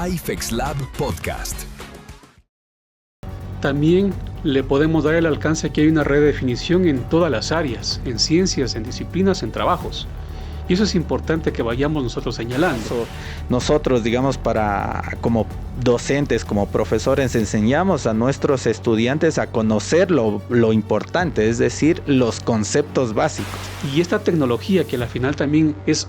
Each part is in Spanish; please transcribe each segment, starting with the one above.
iFEX Lab Podcast. También le podemos dar el alcance a que hay una redefinición en todas las áreas, en ciencias, en disciplinas, en trabajos. Y eso es importante que vayamos nosotros señalando. Nosotros, digamos, como docentes, como profesores, enseñamos a nuestros estudiantes a conocer lo importante, es decir, los conceptos básicos. Y esta tecnología, que al final también es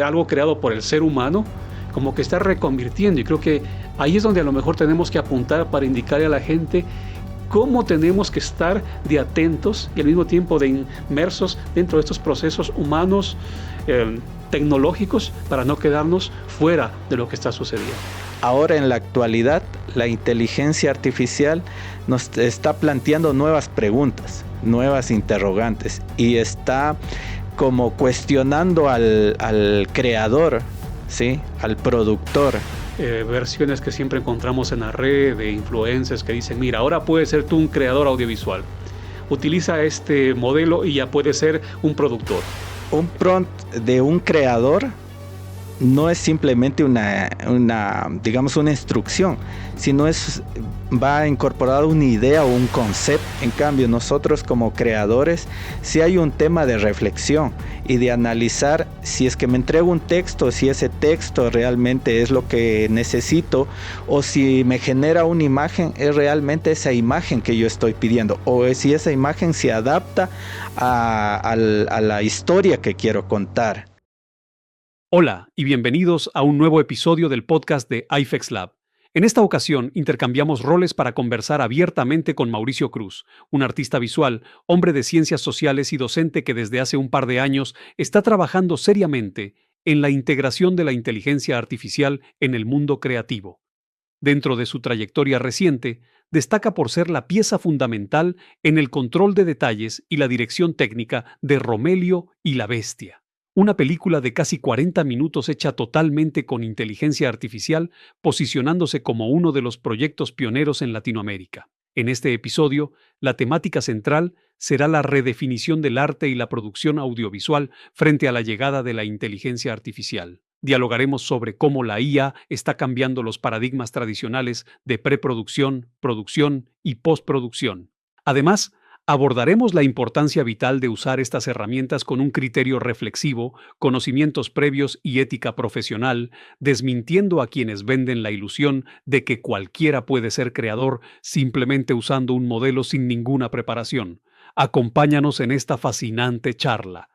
algo creado por el ser humano, como que está reconvirtiendo, y creo que ahí es donde a lo mejor tenemos que apuntar para indicarle a la gente cómo tenemos que estar de atentos y al mismo tiempo de inmersos dentro de estos procesos humanos, tecnológicos, para no quedarnos fuera de lo que está sucediendo. Ahora, en la actualidad, la inteligencia artificial nos está planteando nuevas preguntas, nuevas interrogantes, y está como cuestionando al creador, ¿sí?, al productor. Versiones que siempre encontramos en la red de influencers que dicen: mira, ahora puedes ser tú un creador audiovisual, utiliza este modelo y ya puedes ser un productor. Un prompt de un creador no es simplemente una instrucción, sino va incorporada una idea o un concepto. En cambio, nosotros como creadores, sí hay un tema de reflexión y de analizar si es que me entrego un texto, si ese texto realmente es lo que necesito, o si me genera una imagen, es realmente esa imagen que yo estoy pidiendo, o si esa imagen se adapta a la historia que quiero contar. Hola y bienvenidos a un nuevo episodio del podcast de iFEX Lab. En esta ocasión intercambiamos roles para conversar abiertamente con Mauricio Cruz, un artista visual, hombre de ciencias sociales y docente que desde hace un par de años está trabajando seriamente en la integración de la inteligencia artificial en el mundo creativo. Dentro de su trayectoria reciente, destaca por ser la pieza fundamental en el control de detalles y la dirección técnica de Romelio y la Bestia, una película de casi 40 minutos hecha totalmente con inteligencia artificial, posicionándose como uno de los proyectos pioneros en Latinoamérica. En este episodio, la temática central será la redefinición del arte y la producción audiovisual frente a la llegada de la inteligencia artificial. Dialogaremos sobre cómo la IA está cambiando los paradigmas tradicionales de preproducción, producción y postproducción. Además, abordaremos la importancia vital de usar estas herramientas con un criterio reflexivo, conocimientos previos y ética profesional, desmintiendo a quienes venden la ilusión de que cualquiera puede ser creador simplemente usando un modelo sin ninguna preparación. Acompáñanos en esta fascinante charla.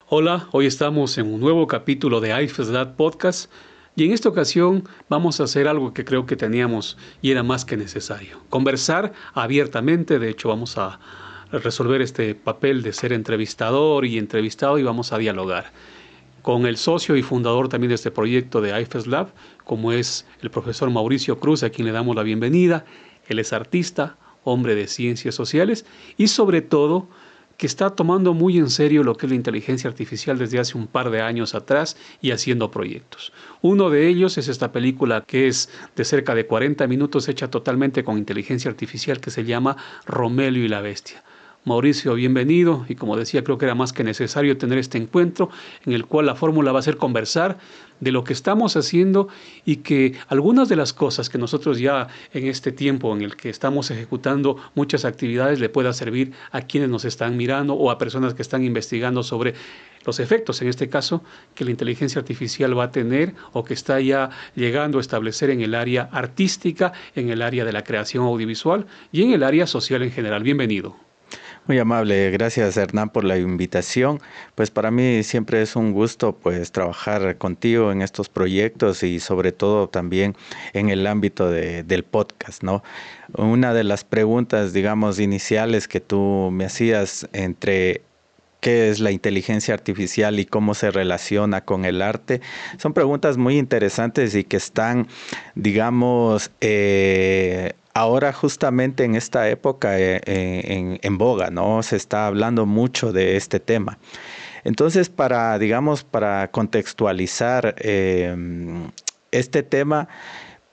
Hola, hoy estamos en un nuevo capítulo de iFEX Lab Podcast. Y en esta ocasión vamos a hacer algo que creo que teníamos y era más que necesario: conversar abiertamente. De hecho, vamos a resolver este papel de ser entrevistador y entrevistado, y vamos a dialogar con el socio y fundador también de este proyecto de iFEX Lab, como es el profesor Mauricio Cruz, a quien le damos la bienvenida. Él es artista, hombre de ciencias sociales y sobre todo que está tomando muy en serio lo que es la inteligencia artificial desde hace un par de años atrás y haciendo proyectos. Uno de ellos es esta película que es de cerca de 40 minutos hecha totalmente con inteligencia artificial, que se llama Romelio y la Bestia. Mauricio, bienvenido, y como decía, creo que era más que necesario tener este encuentro en el cual la fórmula va a ser conversar de lo que estamos haciendo y que algunas de las cosas que nosotros ya en este tiempo en el que estamos ejecutando muchas actividades le pueda servir a quienes nos están mirando o a personas que están investigando sobre los efectos, en este caso, que la inteligencia artificial va a tener o que está ya llegando a establecer en el área artística, en el área de la creación audiovisual y en el área social en general. Bienvenido. Muy amable, gracias Hernán por la invitación. Pues para mí siempre es un gusto pues trabajar contigo en estos proyectos y sobre todo también en el ámbito del podcast, ¿no? Una de las preguntas, digamos, iniciales que tú me hacías entre qué es la inteligencia artificial y cómo se relaciona con el arte, son preguntas muy interesantes y que están, digamos, ahora justamente en esta época en boga, ¿no? Se está hablando mucho de este tema. Entonces, para contextualizar este tema,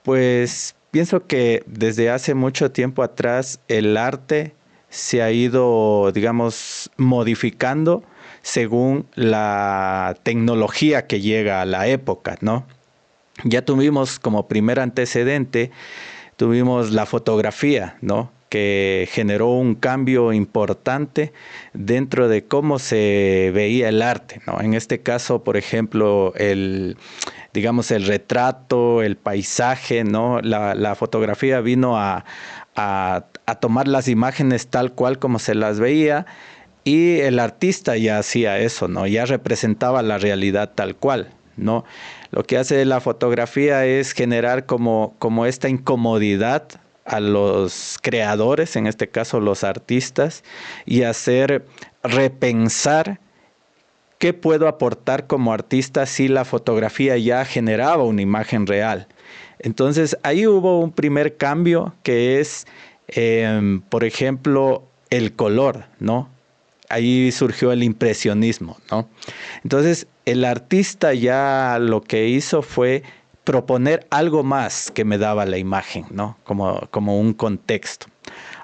pues pienso que desde hace mucho tiempo atrás el arte se ha ido, digamos, modificando según la tecnología que llega a la época, ¿no? ya tuvimos como primer antecedente, tuvimos la fotografía, ¿no? Que generó un cambio importante dentro de cómo se veía el arte, ¿no? En este caso, por ejemplo, digamos, el retrato, el paisaje, ¿no? La fotografía vino a tomar las imágenes tal cual como se las veía, y el artista ya hacía eso, ¿no? Ya representaba la realidad tal cual, ¿no? Lo que hace la fotografía es generar como esta incomodidad a los creadores, en este caso los artistas, y hacer repensar qué puedo aportar como artista si la fotografía ya generaba una imagen real. Entonces ahí hubo un primer cambio que es, por ejemplo, el color, ¿no? Ahí surgió el impresionismo, ¿no? Entonces el artista ya lo que hizo fue proponer algo más que me daba la imagen, ¿no? Como un contexto.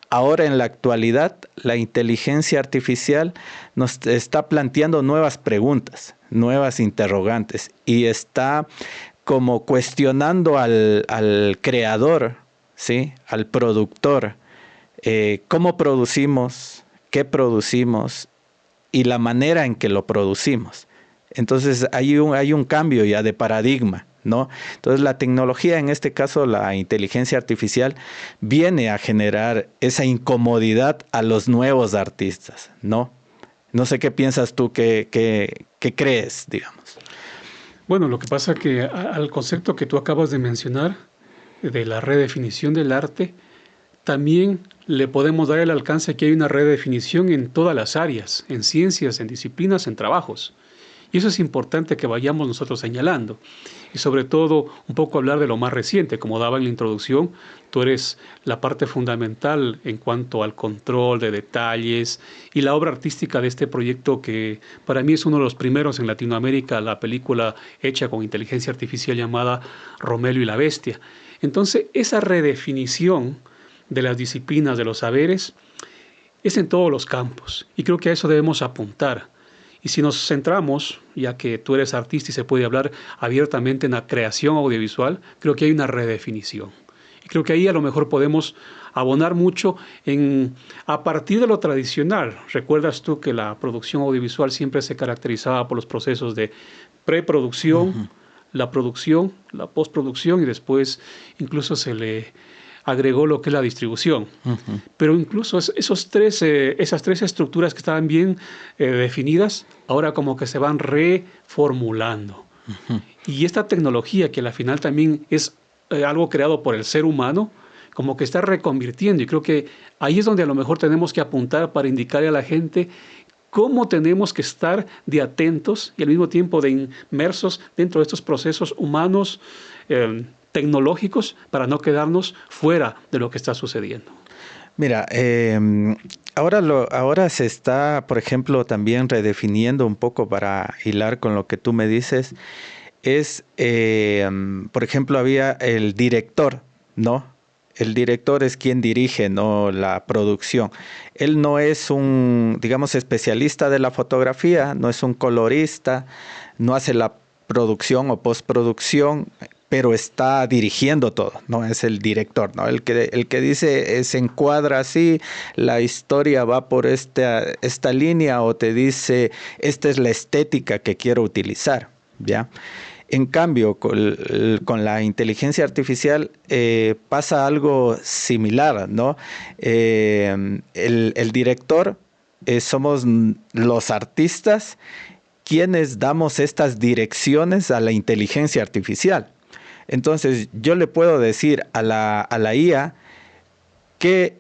Ahora en la actualidad, la inteligencia artificial nos está planteando nuevas preguntas, nuevas interrogantes, y está como cuestionando al creador, ¿sí? Al productor, cómo producimos, qué producimos y la manera en que lo producimos. Entonces hay un cambio ya de paradigma, ¿no? Entonces la tecnología, en este caso la inteligencia artificial, viene a generar esa incomodidad a los nuevos artistas, ¿no? No sé qué piensas tú, qué crees, digamos. Bueno, lo que pasa que al concepto que tú acabas de mencionar, de la redefinición del arte, también le podemos dar el alcance que hay una redefinición en todas las áreas, en ciencias, en disciplinas, en trabajos. Y eso es importante que vayamos nosotros señalando. Y sobre todo, un poco hablar de lo más reciente. Como daba en la introducción, tú eres la parte fundamental en cuanto al control de detalles y la obra artística de este proyecto, que para mí es uno de los primeros en Latinoamérica, la película hecha con inteligencia artificial llamada Romelio y la Bestia. Entonces, esa redefinición de las disciplinas, de los saberes, es en todos los campos. Y creo que a eso debemos apuntar. Y si nos centramos, ya que tú eres artista y se puede hablar abiertamente en la creación audiovisual, creo que hay una redefinición. Y creo que ahí a lo mejor podemos abonar mucho a partir de lo tradicional. ¿Recuerdas tú que la producción audiovisual siempre se caracterizaba por los procesos de preproducción, la producción, la postproducción, y después incluso se le agregó lo que es la distribución? Pero incluso esas tres estructuras que estaban bien definidas, ahora como que se van reformulando. Y esta tecnología, que al final también es algo creado por el ser humano, como que está reconvirtiendo. Y creo que ahí es donde a lo mejor tenemos que apuntar para indicarle a la gente cómo tenemos que estar de atentos y al mismo tiempo de inmersos dentro de estos procesos humanos, tecnológicos, para no quedarnos fuera de lo que está sucediendo. Mira, ahora se está, por ejemplo, también redefiniendo un poco para hilar con lo que tú me dices. Por ejemplo, había el director, ¿no? El director es quien dirige, ¿no?, la producción. Él no es un, digamos, especialista de la fotografía, no es un colorista, no hace la producción o postproducción, pero está dirigiendo todo, ¿no? Es el director, ¿no? El que dice, se encuadra así, la historia va por esta línea, o te dice, esta es la estética que quiero utilizar, ¿ya? En cambio, con la inteligencia artificial pasa algo similar, ¿no? El director somos los artistas quienes damos estas direcciones a la inteligencia artificial. Entonces, yo le puedo decir a la IA qué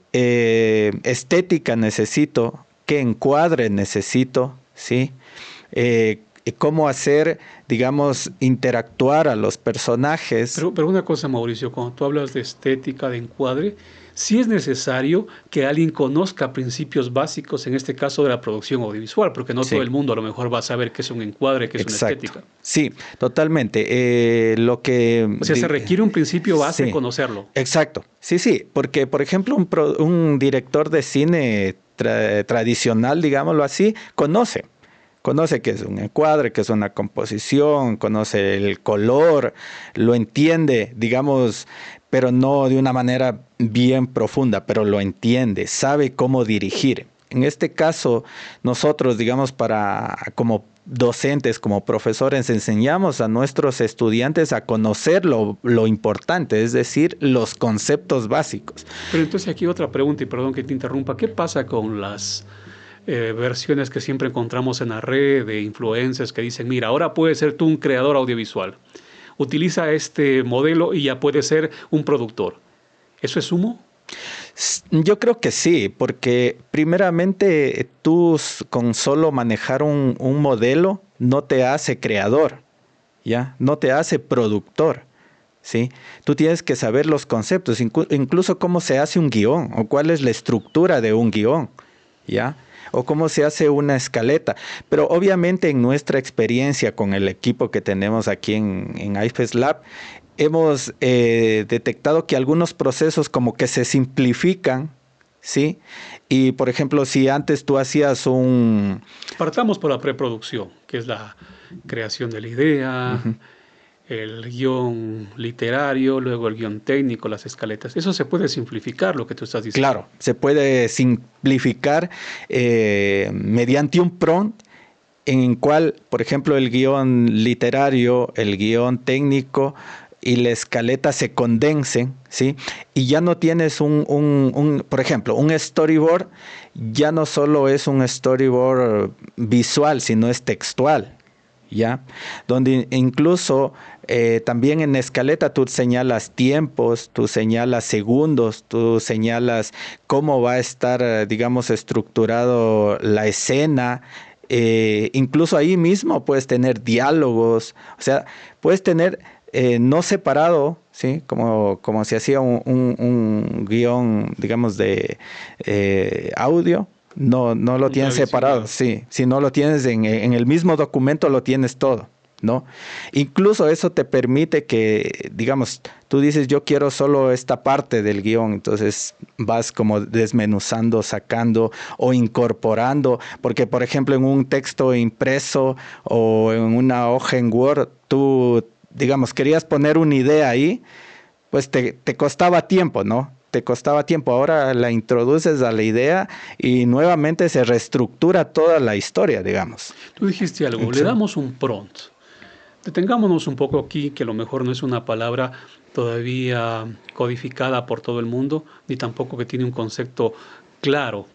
estética necesito, qué encuadre necesito, ¿sí? Cómo hacer, digamos, interactuar a los personajes. Pero una cosa, Mauricio, cuando tú hablas de estética, de encuadre, sí es necesario que alguien conozca principios básicos, en este caso de la producción audiovisual, porque no todo el mundo a lo mejor va a saber qué es un encuadre, qué es una estética. Sí, totalmente. O sea, se requiere un principio base, conocerlo. Exacto. Sí, porque, por ejemplo, un director de cine tradicional, digámoslo así, conoce Conoce qué es un encuadre, qué es una composición, conoce el color, lo entiende, digamos, pero no de una manera bien profunda, pero lo entiende, sabe cómo dirigir. En este caso, nosotros, digamos, como docentes, como profesores, enseñamos a nuestros estudiantes a conocer lo importante, es decir, los conceptos básicos. Pero entonces aquí otra pregunta, y perdón que te interrumpa. ¿Qué pasa con las versiones que siempre encontramos en la red de influencers que dicen, mira, ahora puedes ser tú un creador audiovisual? Utiliza este modelo y ya puedes ser un productor. ¿Eso es humo? Yo creo que sí, porque primeramente tú con solo manejar un modelo no te hace creador, ¿ya? No te hace productor, ¿sí? Tú tienes que saber los conceptos, incluso cómo se hace un guión o cuál es la estructura de un guión, ¿ya? O cómo se hace una escaleta. Pero obviamente en nuestra experiencia con el equipo que tenemos aquí en iFEX Lab, hemos detectado que algunos procesos como que se simplifican, ¿sí? Y por ejemplo, si antes tú hacías Partamos por la preproducción, que es la creación de la idea, Uh-huh. el guión literario, luego el guión técnico, las escaletas. Eso se puede simplificar, lo que tú estás diciendo. Claro, se puede simplificar mediante un prompt en el cual, por ejemplo, el guión literario, el guión técnico y la escaleta se condensen, ¿sí? Y ya no tienes por ejemplo, un storyboard ya no solo es un storyboard visual, sino es textual, ¿ya? Donde incluso también en escaleta tú señalas tiempos, tú señalas segundos, tú señalas cómo va a estar, digamos, estructurado la escena. Incluso ahí mismo puedes tener diálogos, o sea, puedes tener no separado, ¿sí? Como se hacía un guión, digamos, de audio. No lo tienes separado, sí. Si no lo tienes en el mismo documento, lo tienes todo, ¿no? Incluso eso te permite que, digamos, tú dices, yo quiero solo esta parte del guión, entonces vas como desmenuzando, sacando o incorporando, porque por ejemplo en un texto impreso o en una hoja en Word, tú, digamos, querías poner una idea ahí, pues te costaba tiempo, ¿no? Te costaba tiempo. Ahora la introduces a la idea y nuevamente se reestructura toda la historia, digamos. Tú dijiste algo, Sí. le damos un prompt. Detengámonos un poco aquí, que a lo mejor no es una palabra todavía codificada por todo el mundo, ni tampoco que tiene un concepto claro.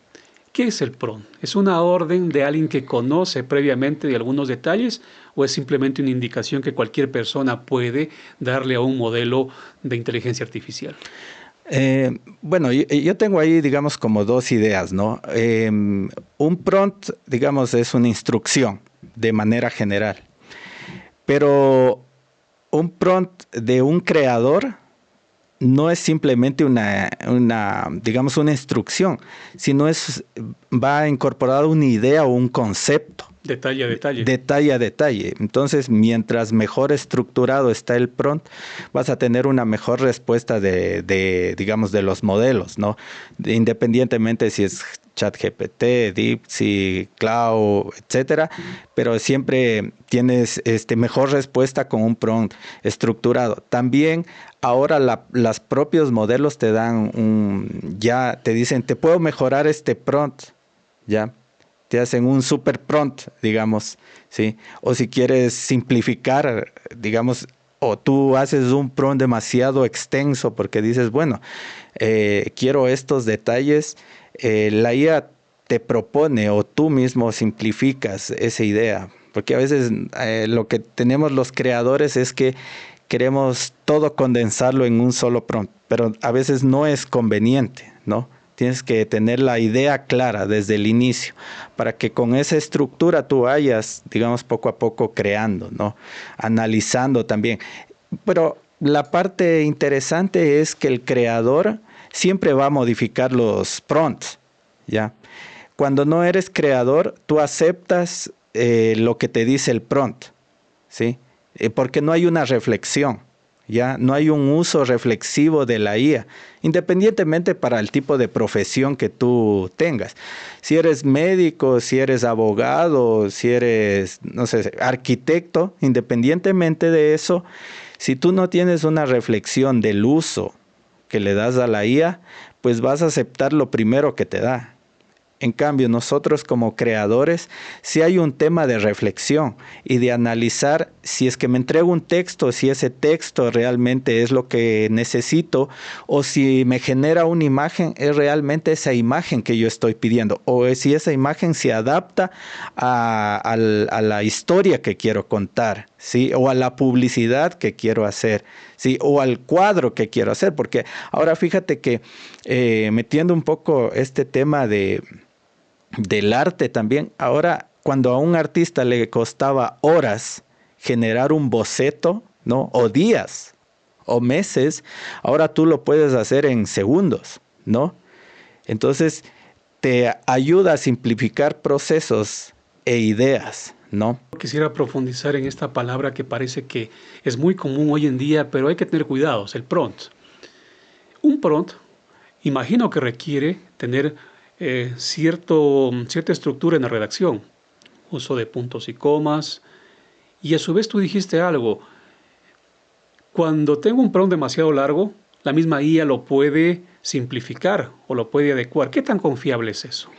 ¿Qué es el prompt? ¿Es una orden de alguien que conoce previamente de algunos detalles o es simplemente una indicación que cualquier persona puede darle a un modelo de inteligencia artificial? Bueno, yo tengo ahí, digamos, como dos ideas, ¿no? Un prompt, digamos, es una instrucción de manera general, pero un prompt de un creador no es simplemente digamos, una instrucción, sino va incorporada una idea o un concepto. Detalle a detalle. Detalle a detalle. Entonces, mientras mejor estructurado está el prompt, vas a tener una mejor respuesta digamos, de los modelos, ¿no? Independientemente si es ChatGPT, DeepSeek, Cloud, etcétera, pero siempre tienes mejor respuesta con un prompt estructurado. También ahora los propios modelos te dan ya te dicen, te puedo mejorar este prompt, ¿ya? Te hacen un super prompt, digamos, ¿sí? O si quieres simplificar, digamos, o tú haces un prompt demasiado extenso porque dices, bueno, quiero estos detalles, la IA te propone o tú mismo simplificas esa idea, porque a veces lo que tenemos los creadores es que queremos todo condensarlo en un solo prompt, pero a veces no es conveniente, ¿no? Tienes que tener la idea clara desde el inicio para que con esa estructura tú vayas, digamos, poco a poco creando, ¿no? Analizando también. Pero la parte interesante es que el creador siempre va a modificar los prompts, ¿ya? Cuando no eres creador, tú aceptas lo que te dice el prompt, ¿sí? Porque no hay una reflexión, Ya no hay un uso reflexivo de la IA, independientemente para el tipo de profesión que tú tengas. Si eres médico, si eres abogado, si eres, no sé, arquitecto, independientemente de eso, si tú no tienes una reflexión del uso que le das a la IA, pues vas a aceptar lo primero que te da. En cambio, nosotros como creadores, sí hay un tema de reflexión y de analizar si es que me entrego un texto, si ese texto realmente es lo que necesito, o si me genera una imagen, es realmente esa imagen que yo estoy pidiendo, o si esa imagen se adapta a la historia que quiero contar, ¿sí? O a la publicidad que quiero hacer, ¿sí? O al cuadro que quiero hacer, porque ahora fíjate que metiendo un poco este tema del arte también. Ahora, cuando a un artista le costaba horas generar un boceto, ¿no? O días, o meses, ahora tú lo puedes hacer en segundos, ¿no? Entonces, te ayuda a simplificar procesos e ideas, ¿no? Quisiera profundizar en esta palabra que parece que es muy común hoy en día, pero hay que tener cuidados, el prompt. Un prompt, imagino que requiere tener cierta estructura en la redacción, uso de puntos y comas, y a su vez tú dijiste algo, cuando tengo un prompt demasiado largo, la misma IA lo puede simplificar o lo puede adecuar. ¿Qué tan confiable es eso?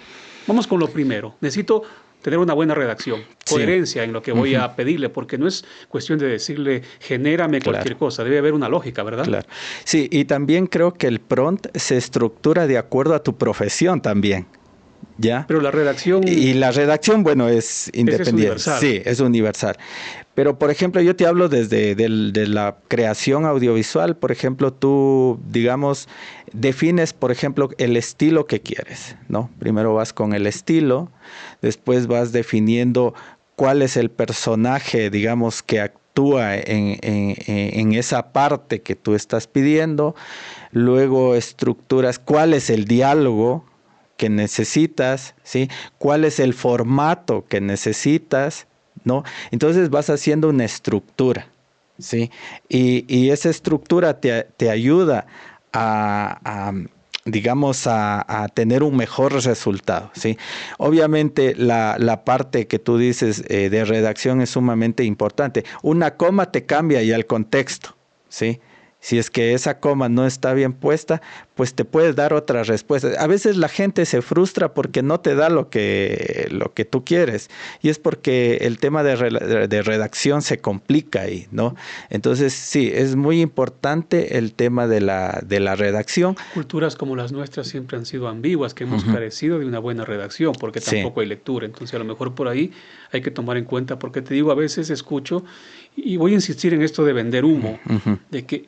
Vamos con lo primero. Necesito tener una buena redacción, coherencia en lo que voy a pedirle, porque no es cuestión de decirle, genérame cualquier cosa, debe haber una lógica, ¿verdad? Claro. Sí, y también creo que el prompt se estructura de acuerdo a tu profesión también. ¿Ya? Pero la redacción... Y la redacción, bueno, es independiente. Es universal. Sí, es universal. Pero, por ejemplo, yo te hablo desde de la creación audiovisual. Por ejemplo, tú, digamos, defines, por ejemplo, el estilo que quieres, ¿no? Primero vas con el estilo, después vas definiendo cuál es el personaje, digamos, que actúa en esa parte que tú estás pidiendo. Luego estructuras cuál es el diálogo que necesitas, ¿sí? ¿Cuál es el formato que necesitas? ¿No? Entonces vas haciendo una estructura, ¿sí? Y esa estructura te ayuda digamos, a tener un mejor resultado, ¿sí? Obviamente la parte que tú dices de redacción es sumamente importante. Una coma te cambia ya el contexto, ¿sí? Si es que esa coma no está bien puesta, pues te puede dar otra respuesta. A veces la gente se frustra porque no te da lo que tú quieres. Y es porque el tema de redacción se complica ahí, ¿no? Entonces, sí, es muy importante el tema de la redacción. Culturas como las nuestras siempre han sido ambiguas, que hemos carecido de una buena redacción, porque tampoco hay lectura. Entonces, a lo mejor por ahí hay que tomar en cuenta, porque te digo, a veces escucho, y voy a insistir en esto de vender humo, de que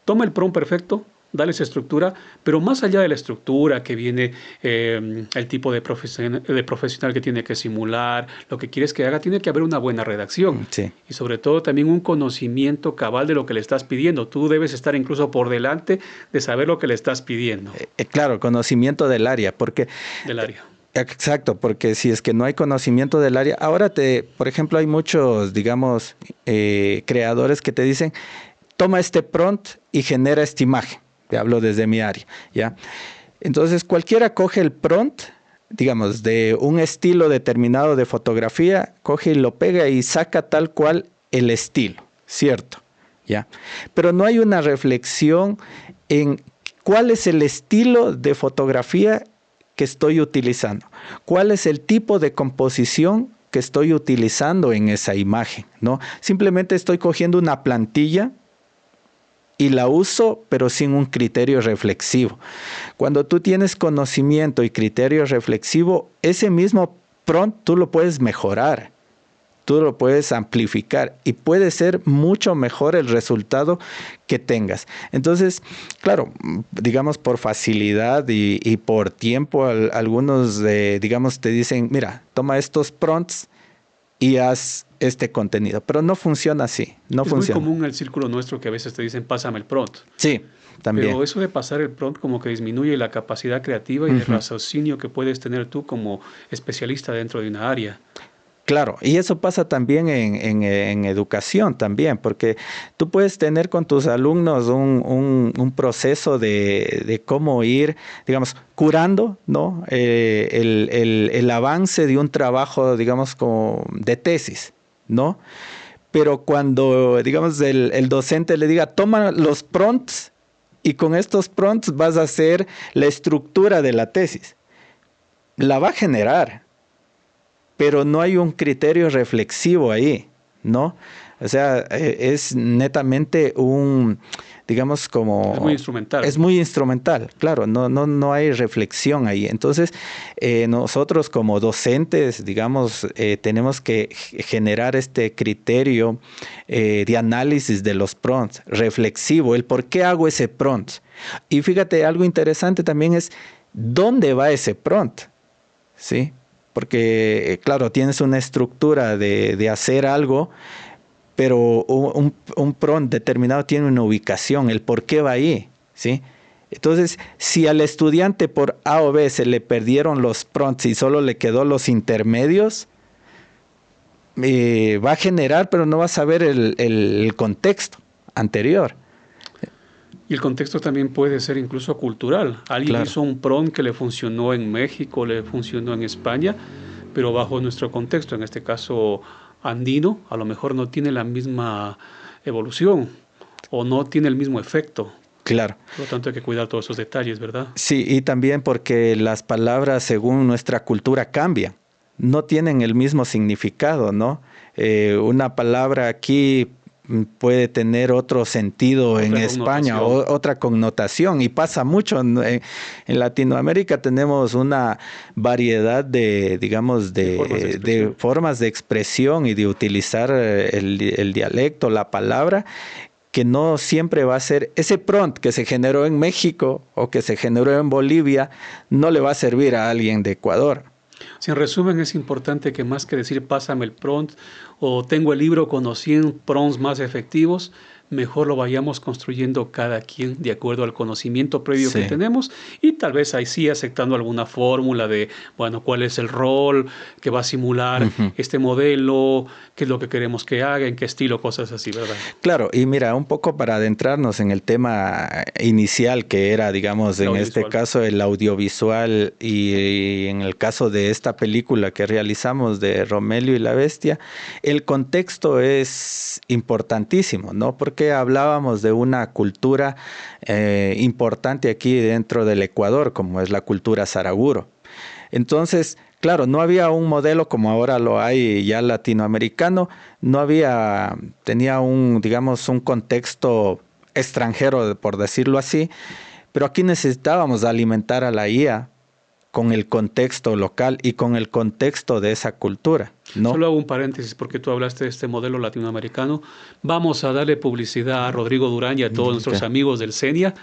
toma el prompt perfecto, dale esa estructura, pero más allá de la estructura que viene el tipo de profesional que tiene que simular, lo que quieres que haga, tiene que haber una buena redacción. Sí. Y sobre todo también un conocimiento cabal de lo que le estás pidiendo. Tú debes estar incluso por delante de saber lo que le estás pidiendo. Claro, conocimiento del área, porque... Del área. Exacto, porque si es que no hay conocimiento del área, ahora por ejemplo, hay muchos, digamos, creadores que te dicen, toma este prompt y genera esta imagen. Te hablo desde mi área, ¿ya? Entonces, cualquiera coge el prompt, digamos, de un estilo determinado de fotografía, coge y lo pega y saca tal cual el estilo, ¿cierto? ¿Ya? Pero no hay una reflexión en cuál es el estilo de fotografía que estoy utilizando, cuál es el tipo de composición que estoy utilizando en esa imagen, ¿no? Simplemente estoy cogiendo una plantilla y la uso, pero sin un criterio reflexivo. Cuando tú tienes conocimiento y criterio reflexivo, ese mismo prompt tú lo puedes mejorar, tú lo puedes amplificar y puede ser mucho mejor el resultado que tengas. Entonces, claro, digamos por facilidad y por tiempo, algunos digamos te dicen, mira, toma estos prompts y haz este contenido, pero no funciona así, no funciona. Es muy común el círculo nuestro que a veces te dicen, pásame el prompt. Sí, también. Pero eso de pasar el prompt como que disminuye la capacidad creativa y de raciocinio que puedes tener tú como especialista dentro de una área. Claro, y eso pasa también en educación también, porque tú puedes tener con tus alumnos un proceso de cómo ir, digamos, curando, ¿no? El avance de un trabajo, digamos, como de tesis, ¿no? Pero cuando, digamos, el docente le diga, toma los prompts y con estos prompts vas a hacer la estructura de la tesis, la va a generar, pero no hay un criterio reflexivo ahí, ¿no? O sea, es netamente digamos como... Es muy instrumental. Es muy instrumental, claro, no hay reflexión ahí. Entonces, nosotros como docentes, digamos, tenemos que generar este criterio de análisis de los prompts, reflexivo, el por qué hago ese prompt. Y fíjate, algo interesante también es, ¿dónde va ese prompt? ¿Sí? Porque, claro, tienes una estructura de hacer algo, pero un prompt determinado tiene una ubicación, el por qué va ahí, ¿sí? Entonces, si al estudiante por A o B se le perdieron los prompts y solo le quedó los intermedios, va a generar, pero no va a saber el contexto anterior. Y el contexto también puede ser incluso cultural. Alguien Claro. hizo un prompt que le funcionó en México, le funcionó en España, pero bajo nuestro contexto, en este caso andino, a lo mejor no tiene la misma evolución o no tiene el mismo efecto. Claro. Por lo tanto, hay que cuidar todos esos detalles, ¿verdad? Sí, y también porque las palabras según nuestra cultura cambian, no tienen el mismo significado, ¿no? Una palabra aquí puede tener otro sentido en España, otra connotación, y pasa mucho. En Latinoamérica tenemos una variedad digamos, de formas de expresión y de utilizar el dialecto, la palabra, que no siempre va a ser ese prompt que se generó en México o que se generó en Bolivia, no le va a servir a alguien de Ecuador. Si en resumen es importante que más que decir pásame el prompt o tengo el libro con los 100 prompts más efectivos, mejor lo vayamos construyendo cada quien de acuerdo al conocimiento previo que tenemos y tal vez ahí sí aceptando alguna fórmula de, bueno, cuál es el rol que va a simular este modelo, qué es lo que queremos que haga, en qué estilo, cosas así, ¿verdad? Claro, y mira, un poco para adentrarnos en el tema inicial que era, digamos, en este caso el audiovisual y en el caso de esta película que realizamos de Romelio y la Bestia, el contexto es importantísimo, ¿no? Porque hablábamos de una cultura importante aquí dentro del Ecuador, como es la cultura saraguro. Entonces, claro, no había un modelo como ahora lo hay ya latinoamericano, tenía digamos, un contexto extranjero, por decirlo así, pero aquí necesitábamos alimentar a la IA con el contexto local y con el contexto de esa cultura, ¿no? Solo hago un paréntesis porque tú hablaste de este modelo latinoamericano. Vamos a darle publicidad a Rodrigo Durán y a todos nuestros amigos del CENIA,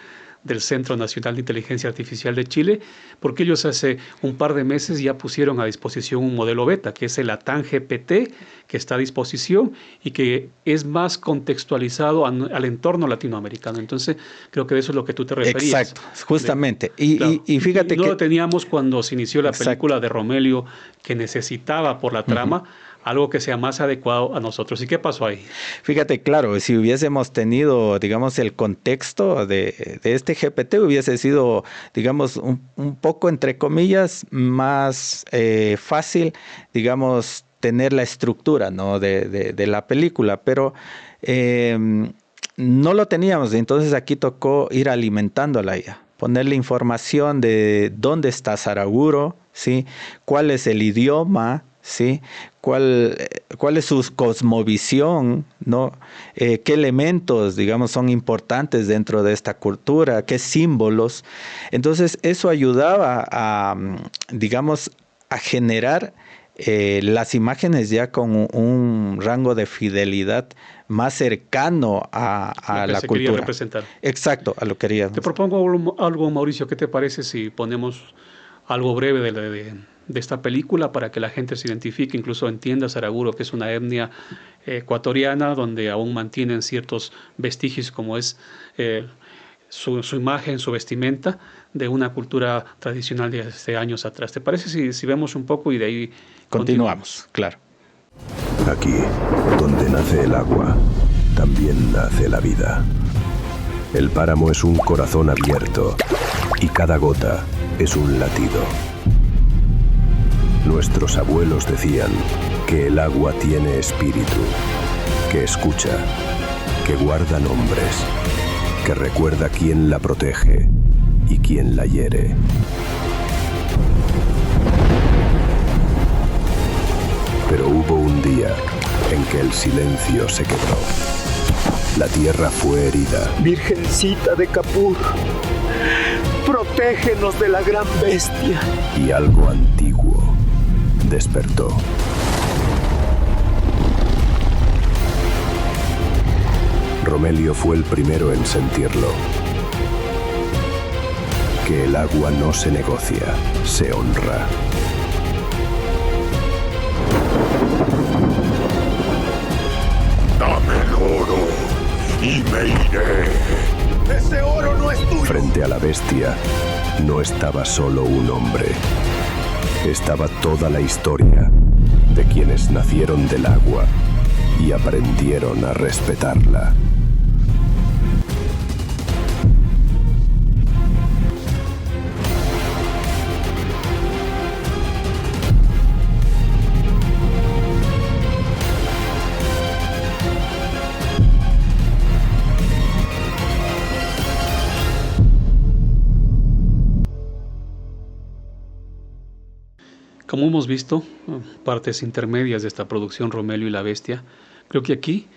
del Centro Nacional de Inteligencia Artificial de Chile, porque ellos hace un par de meses ya pusieron a disposición un modelo beta, que es el Atan GPT, que está a disposición y que es más contextualizado al entorno latinoamericano. Entonces, creo que de eso es lo que tú te referías. Exacto, justamente. Y fíjate no que... lo teníamos cuando se inició la película de Romelio, que necesitaba por la trama algo que sea más adecuado a nosotros. ¿Y qué pasó ahí? Fíjate, claro, si hubiésemos tenido, digamos, el contexto de este GPT, hubiese sido, digamos, un poco, entre comillas, más fácil, digamos, tener la estructura, ¿no? de la película, pero no lo teníamos, entonces aquí tocó ir alimentando a la IA, ponerle información de dónde está Saraguro, ¿sí? Cuál es el idioma, ¿sí? ¿Cuál es su cosmovisión, ¿no? ¿Qué elementos, digamos, son importantes dentro de esta cultura? ¿Qué símbolos? Entonces, eso ayudaba digamos, a generar las imágenes ya con un rango de fidelidad más cercano a la cultura. Quería representar. Exacto, a lo que quería. Te propongo algo, Mauricio. ¿Qué te parece si ponemos algo breve de esta película para que la gente se identifique, incluso entienda Saraguro, que es una etnia ecuatoriana donde aún mantienen ciertos vestigios como es su imagen, su vestimenta de una cultura tradicional de hace años atrás? ¿Te parece si vemos un poco y de ahí continuamos? Claro. Aquí, donde nace el agua, también nace la vida. El páramo es un corazón abierto y cada gota es un latido. Nuestros abuelos decían que el agua tiene espíritu, que escucha, que guarda nombres, que recuerda quién la protege y quién la hiere. Pero hubo un día en que el silencio se quebró. La tierra fue herida. Virgencita de Kapur, protégenos de la gran bestia. Y algo antiguo despertó. Romelio fue el primero en sentirlo. Que el agua no se negocia, se honra. Dame el oro y me iré. ¡Ese oro no es tuyo! Frente a la bestia, no estaba solo un hombre. Estaba toda la historia de quienes nacieron del agua y aprendieron a respetarla. Como hemos visto, partes intermedias de esta producción Romelio y la Bestia, creo que aquí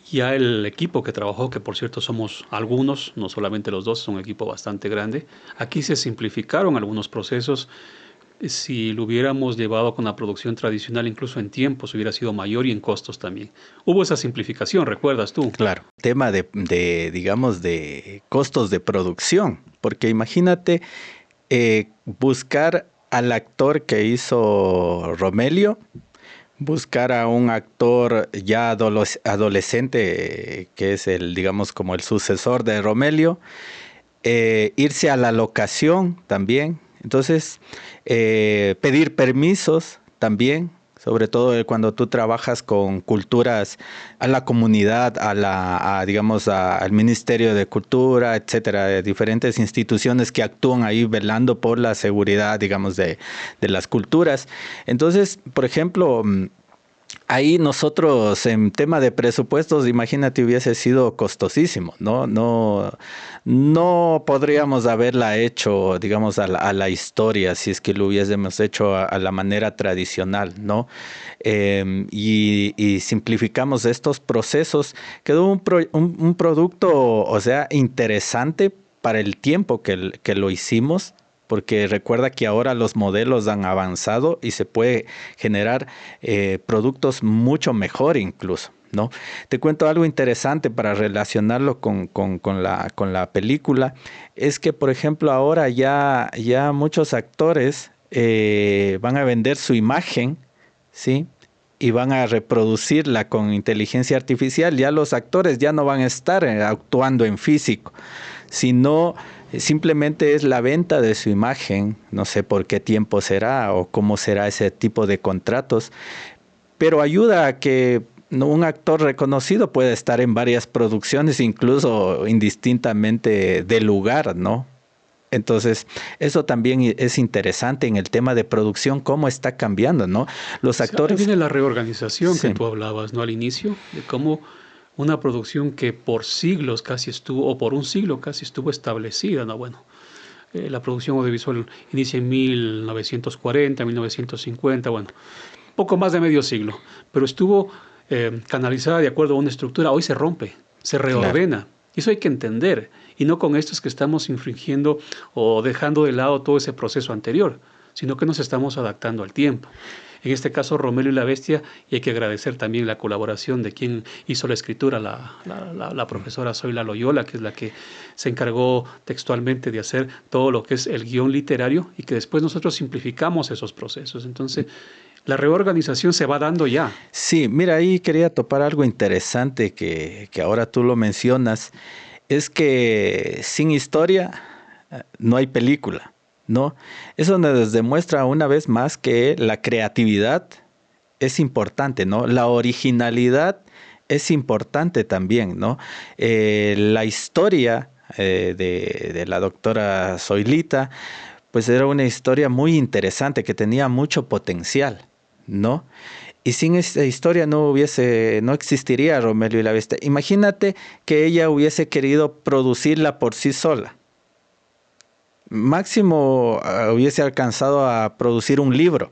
ya el equipo que trabajó, que por cierto somos algunos, no solamente los dos, es un equipo bastante grande, aquí se simplificaron algunos procesos. Si lo hubiéramos llevado con la producción tradicional, incluso en tiempos, hubiera sido mayor y en costos también. Hubo esa simplificación, ¿recuerdas tú? Claro, tema digamos, de costos de producción, porque imagínate buscar al actor que hizo Romelio, buscar a un actor ya adolescente, que es digamos, como el sucesor de Romelio, irse a la locación también, entonces pedir permisos también, sobre todo cuando tú trabajas con culturas, a la comunidad, digamos, al Ministerio de Cultura, etcétera, de diferentes instituciones que actúan ahí velando por la seguridad, digamos, de las culturas. Entonces, por ejemplo, ahí nosotros en tema de presupuestos, imagínate, hubiese sido costosísimo, ¿no? No podríamos haberla hecho, digamos, a la historia si es que lo hubiésemos hecho a la manera tradicional, ¿no? Y simplificamos estos procesos. Quedó un producto, o sea, interesante para el tiempo que lo hicimos, porque recuerda que ahora los modelos han avanzado y se puede generar productos mucho mejor incluso, ¿no? Te cuento algo interesante para relacionarlo con la película, es que, por ejemplo, ahora ya muchos actores van a vender su imagen, ¿sí? Y van a reproducirla con inteligencia artificial. Ya los actores ya no van a estar actuando en físico, sino simplemente es la venta de su imagen. No sé por qué tiempo será o cómo será ese tipo de contratos, pero ayuda a que un actor reconocido pueda estar en varias producciones, incluso indistintamente del lugar, ¿no? Entonces, eso también es interesante en el tema de producción, cómo está cambiando, ¿no? Los actores... Ahí viene la reorganización Sí. que tú hablabas, ¿no? Al inicio, de cómo una producción que por siglos casi estuvo, o por un siglo casi estuvo establecida, ¿no? Bueno, la producción audiovisual inicia en 1940, 1950, bueno, poco más de medio siglo, pero estuvo canalizada de acuerdo a una estructura. Hoy se rompe, se reordena. Claro. Eso hay que entender, y no con esto es que estamos infringiendo o dejando de lado todo ese proceso anterior, sino que nos estamos adaptando al tiempo. En este caso, Romelio y la Bestia, y hay que agradecer también la colaboración de quien hizo la escritura, la profesora Zoila Loyola, que es la que se encargó textualmente de hacer todo lo que es el guión literario, y que después nosotros simplificamos esos procesos. Entonces, la reorganización se va dando ya. Sí, mira, ahí quería topar algo interesante que ahora tú lo mencionas, es que sin historia no hay película, ¿no? Eso nos demuestra una vez más que la creatividad es importante, ¿no? La originalidad es importante también, ¿no? La historia de la doctora Zoilita, pues era una historia muy interesante que tenía mucho potencial, ¿no? Y sin esa historia no existiría Romelio y la Bestia. Imagínate que ella hubiese querido producirla por sí sola. Máximo hubiese alcanzado a producir un libro,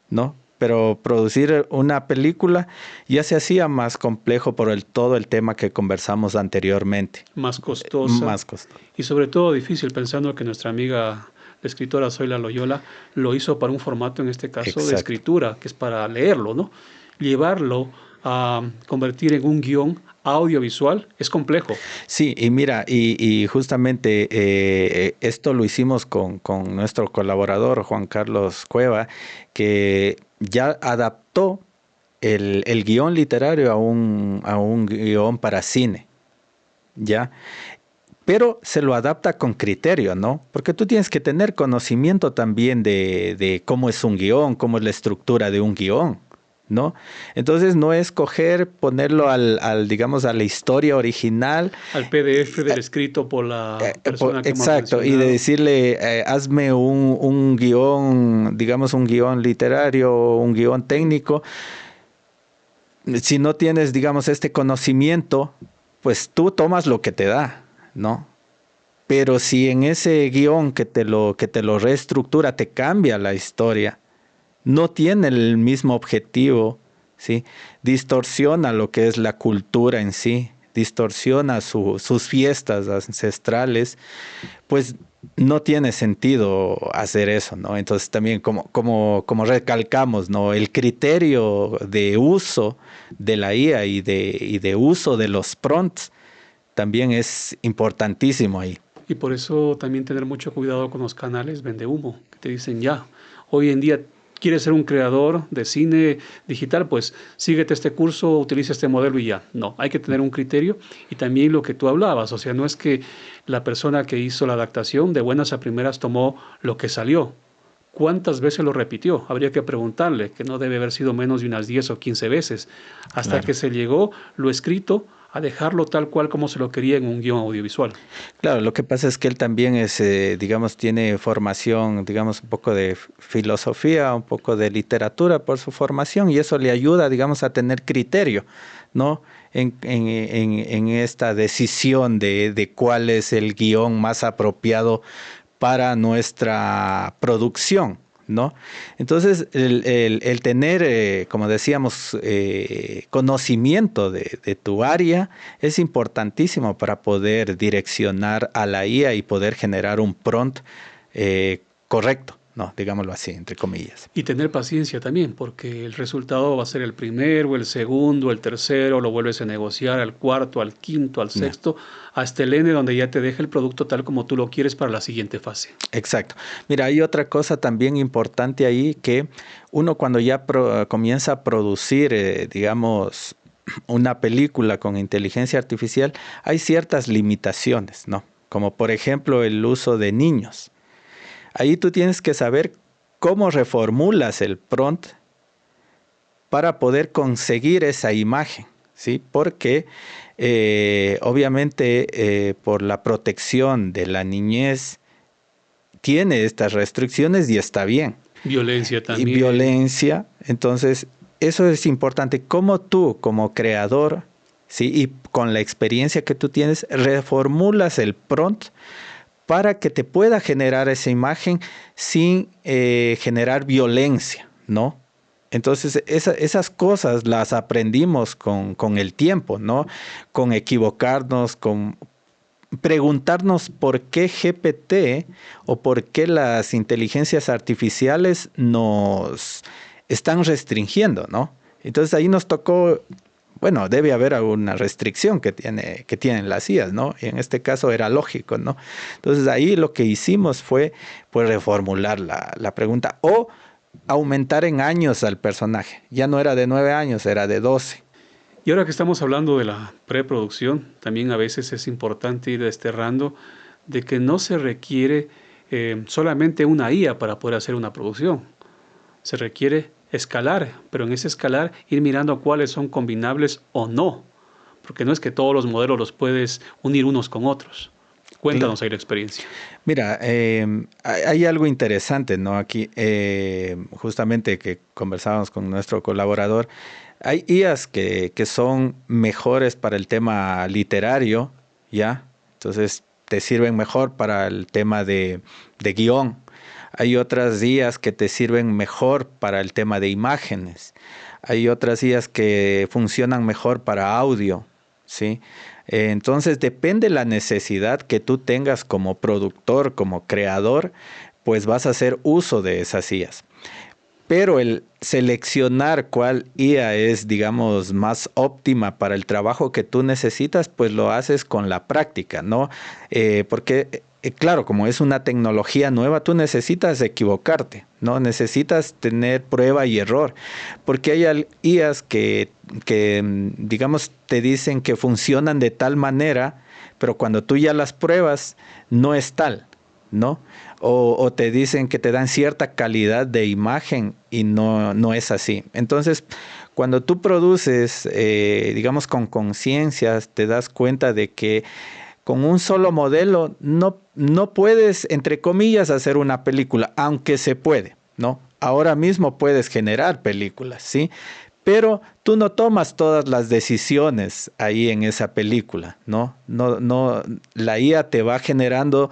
¿no? Pero producir una película ya se hacía más complejo por todo el tema que conversamos anteriormente. Más costosa. Más costosa. Y sobre todo difícil, pensando que nuestra amiga, la escritora Zoila Loyola, lo hizo para un formato, en este caso, Exacto. de escritura, que es para leerlo, ¿no? Llevarlo a convertir en un guión audiovisual es complejo. Sí, y mira, y justamente esto lo hicimos con nuestro colaborador Juan Carlos Cueva, que ya adaptó el guión literario a un guión para cine, ¿ya? Pero se lo adapta con criterio, ¿no? Porque tú tienes que tener conocimiento también de cómo es un guión, cómo es la estructura de un guión, ¿no? Entonces no es ponerlo digamos, a la historia original. Al PDF del escrito por la persona que exacto, y de decirle, hazme un guión, digamos, un guión literario, un guión técnico. Si no tienes, digamos, este conocimiento, pues tú tomas lo que te da, ¿no? Pero si en ese guión que te lo reestructura te cambia la historia, no tiene el mismo objetivo, ¿sí? Distorsiona lo que es la cultura en sí, distorsiona sus fiestas ancestrales, pues no tiene sentido hacer eso, ¿no? Entonces también como recalcamos, ¿no? El criterio de uso de la IA y de uso de los prompts también es importantísimo ahí. Y por eso también tener mucho cuidado con los canales vende humo, que te dicen ya, hoy en día quieres ser un creador de cine digital, pues síguete este curso, utiliza este modelo y ya. No, hay que tener un criterio y también lo que tú hablabas, o sea, no es que la persona que hizo la adaptación de buenas a primeras tomó lo que salió. ¿Cuántas veces lo repitió? Habría que preguntarle, que no debe haber sido menos de unas 10 o 15 veces, hasta Claro. que se llegó lo escrito a dejarlo tal cual como se lo quería en un guión audiovisual. Claro, lo que pasa es que él también digamos, tiene formación, digamos, un poco de filosofía, un poco de literatura por su formación, y eso le ayuda, digamos, a tener criterio, ¿no? En esta decisión de cuál es el guión más apropiado para nuestra producción, ¿no? Entonces, el tener, como decíamos, conocimiento de tu área es importantísimo para poder direccionar a la IA y poder generar un prompt correcto, ¿no? Digámoslo así, entre comillas. Y tener paciencia también, porque el resultado va a ser el primero, el segundo, el tercero, lo vuelves a negociar al cuarto, al quinto, al sexto, hasta el N, donde ya te deja el producto tal como tú lo quieres para la siguiente fase. Exacto. Mira, hay otra cosa también importante ahí, que uno cuando ya comienza a producir, digamos, una película con inteligencia artificial, hay ciertas limitaciones, ¿no? Como por ejemplo el uso de niños. Ahí tú tienes que saber cómo reformulas el prompt para poder conseguir esa imagen, ¿sí? Porque obviamente por la protección de la niñez tiene estas restricciones y está bien. Violencia también. Y violencia, entonces eso es importante. Cómo tú, como creador, ¿sí? Y con la experiencia que tú tienes, reformulas el prompt para que te pueda generar esa imagen sin generar violencia, ¿no? Entonces, esas cosas las aprendimos con el tiempo, ¿no? Con equivocarnos, con preguntarnos por qué GPT o por qué las inteligencias artificiales nos están restringiendo, ¿no? Entonces, ahí nos tocó... Bueno, debe haber alguna restricción que tienen las IAs, ¿no? Y en este caso era lógico, ¿no? Entonces ahí lo que hicimos fue pues reformular la pregunta o aumentar en años al personaje. Ya no era de 9 años, era de 12. Y ahora que estamos hablando de la preproducción, también a veces es importante ir desterrando de que no se requiere solamente una IA para poder hacer una producción. Se requiere escalar, pero en ese escalar ir mirando cuáles son combinables o no, porque no es que todos los modelos los puedes unir unos con otros. Cuéntanos ahí la experiencia. Mira, hay algo interesante, ¿no? Aquí, justamente que conversábamos con nuestro colaborador, hay IAs que son mejores para el tema literario, ¿ya? Entonces te sirven mejor para el tema de guión. Hay otras IAs que te sirven mejor para el tema de imágenes. Hay otras IAs que funcionan mejor para audio, ¿sí? Entonces depende la necesidad que tú tengas como productor, como creador, pues vas a hacer uso de esas IAs. Pero el seleccionar cuál IA es, digamos, más óptima para el trabajo que tú necesitas, pues lo haces con la práctica, ¿no? Porque, claro, como es una tecnología nueva, tú necesitas equivocarte, ¿no? Necesitas tener prueba y error. Porque hay IAs que, digamos, te dicen que funcionan de tal manera, pero cuando tú ya las pruebas, no es tal, ¿no? O te dicen que te dan cierta calidad de imagen y no es así. Entonces, cuando tú produces, digamos, con conciencia, te das cuenta de que con un solo modelo no puedes, entre comillas, hacer una película, aunque se puede, ¿no? Ahora mismo puedes generar películas, ¿sí? Pero tú no tomas todas las decisiones ahí en esa película, ¿no? No, la IA te va generando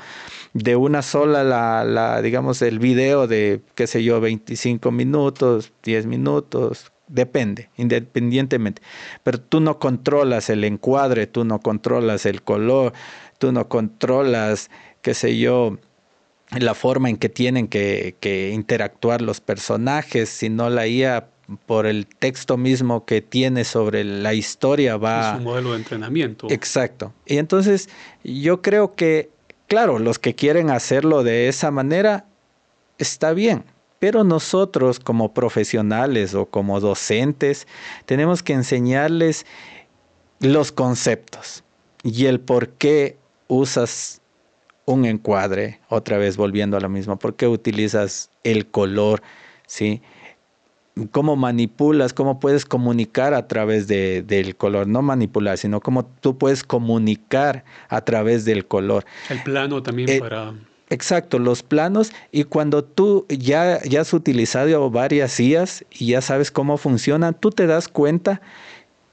de una sola digamos, el video de, qué sé yo, 25 minutos, 10 minutos, depende, independientemente. Pero tú no controlas el encuadre, tú no controlas el color, tú no controlas, qué sé yo, la forma en que tienen que interactuar los personajes, sino la IA por el texto mismo que tiene sobre la historia va... Es un modelo de entrenamiento. Exacto. Y entonces yo creo que, claro, los que quieren hacerlo de esa manera, está bien. Pero nosotros como profesionales o como docentes tenemos que enseñarles los conceptos y el por qué usas un encuadre, otra vez volviendo a lo mismo, por qué utilizas el color, ¿sí? Cómo manipulas, cómo puedes comunicar a través del color, no manipular, sino cómo tú puedes comunicar a través del color. El plano también para... Exacto, los planos, y cuando tú ya has utilizado varias IAs y ya sabes cómo funcionan, tú te das cuenta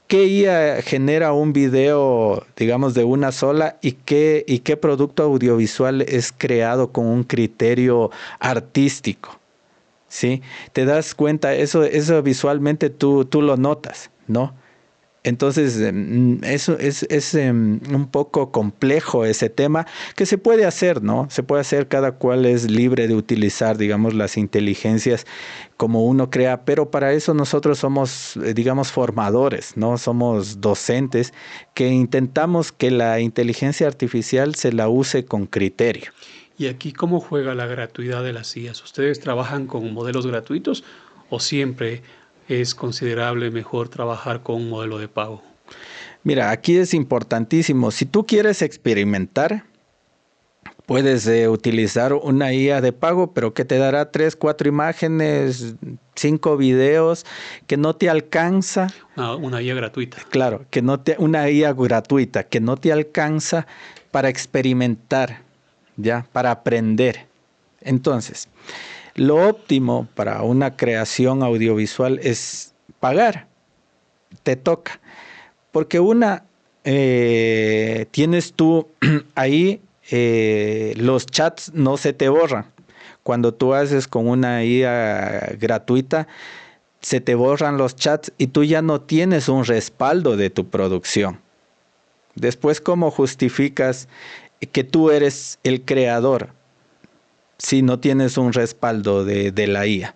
qué IA genera un video, digamos, de una sola y qué producto audiovisual es creado con un criterio artístico, ¿sí? Te das cuenta, eso visualmente tú lo notas, ¿no? Entonces, eso es un poco complejo ese tema, que se puede hacer, ¿no? Se puede hacer, cada cual es libre de utilizar, digamos, las inteligencias como uno crea, pero para eso nosotros somos, digamos, formadores, ¿no? Somos docentes que intentamos que la inteligencia artificial se la use con criterio. ¿Y aquí cómo juega la gratuidad de las IAs? ¿Ustedes trabajan con modelos gratuitos o siempre es considerable mejor trabajar con un modelo de pago? Mira, aquí es importantísimo. Si tú quieres experimentar, puedes utilizar una IA de pago, pero que te dará 3, 4 imágenes, 5 videos, que no te alcanza. Una IA gratuita. Claro, una IA gratuita que no te alcanza para experimentar, ¿ya? Para aprender. Entonces, lo óptimo para una creación audiovisual es pagar. Te toca. Porque tienes tú ahí, los chats no se te borran. Cuando tú haces con una IA gratuita, se te borran los chats y tú ya no tienes un respaldo de tu producción. Después, ¿cómo justificas que tú eres el creador si no tienes un respaldo de la IA?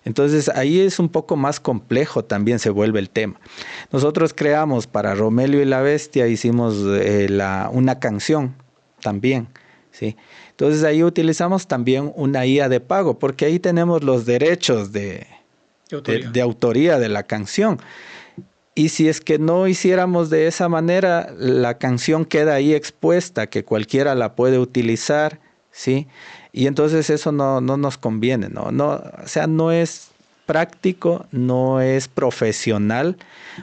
Entonces ahí es un poco más complejo, también se vuelve el tema. Nosotros creamos para Romelio y la Bestia, hicimos una canción también, ¿sí? Entonces ahí utilizamos también una IA de pago, porque ahí tenemos los derechos de autoría de la canción. Y si es que no hiciéramos de esa manera, la canción queda ahí expuesta, que cualquiera la puede utilizar, ¿sí? Y entonces eso no nos conviene, ¿no? O sea, no es práctico, no es profesional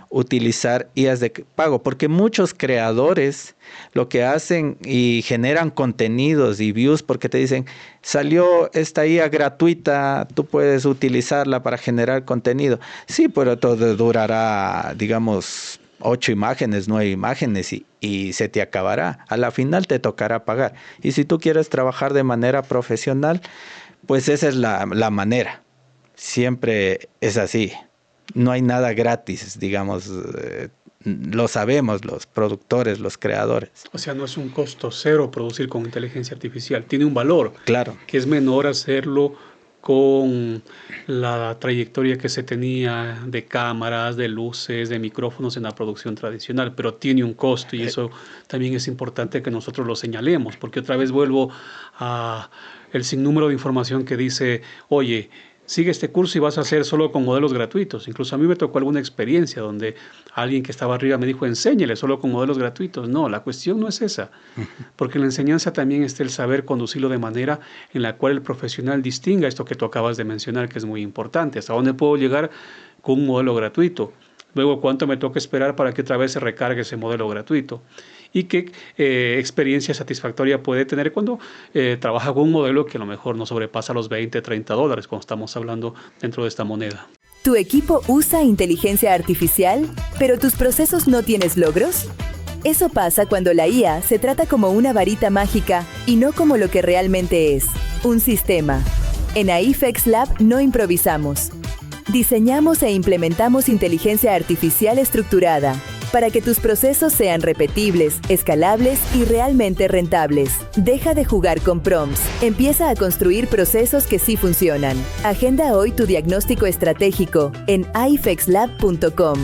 utilizar IAs de pago, porque muchos creadores lo que hacen y generan contenidos y views porque te dicen, salió esta IA gratuita, tú puedes utilizarla para generar contenido. Sí, pero todo durará, digamos, 8 imágenes, 9 imágenes y se te acabará. A la final te tocará pagar. Y si tú quieres trabajar de manera profesional, pues esa es la manera. Siempre es así. No hay nada gratis, digamos, lo sabemos los productores, los creadores. O sea, no es un costo cero producir con inteligencia artificial. Tiene un valor, claro, que es menor hacerlo con la trayectoria que se tenía de cámaras, de luces, de micrófonos en la producción tradicional, pero tiene un costo y eso también es importante que nosotros lo señalemos, porque otra vez vuelvo a el sinnúmero de información que dice, oye, sigue este curso y vas a hacer solo con modelos gratuitos. Incluso a mí me tocó alguna experiencia donde alguien que estaba arriba me dijo, enséñele solo con modelos gratuitos. No, la cuestión no es esa, porque en la enseñanza también está el saber conducirlo de manera en la cual el profesional distinga esto que tú acabas de mencionar, que es muy importante. ¿Hasta dónde puedo llegar con un modelo gratuito? Luego, ¿cuánto me toca esperar para que otra vez se recargue ese modelo gratuito? Y qué experiencia satisfactoria puede tener cuando trabaja con un modelo que a lo mejor no sobrepasa los $20, $30 cuando estamos hablando dentro de esta moneda. ¿Tu equipo usa inteligencia artificial, pero tus procesos no tienes logros? Eso pasa cuando la IA se trata como una varita mágica y no como lo que realmente es, un sistema. En AIFEX Lab no improvisamos. Diseñamos e implementamos inteligencia artificial estructurada para que tus procesos sean repetibles, escalables y realmente rentables. Deja de jugar con prompts. Empieza a construir procesos que sí funcionan. Agenda hoy tu diagnóstico estratégico en aifexlab.com.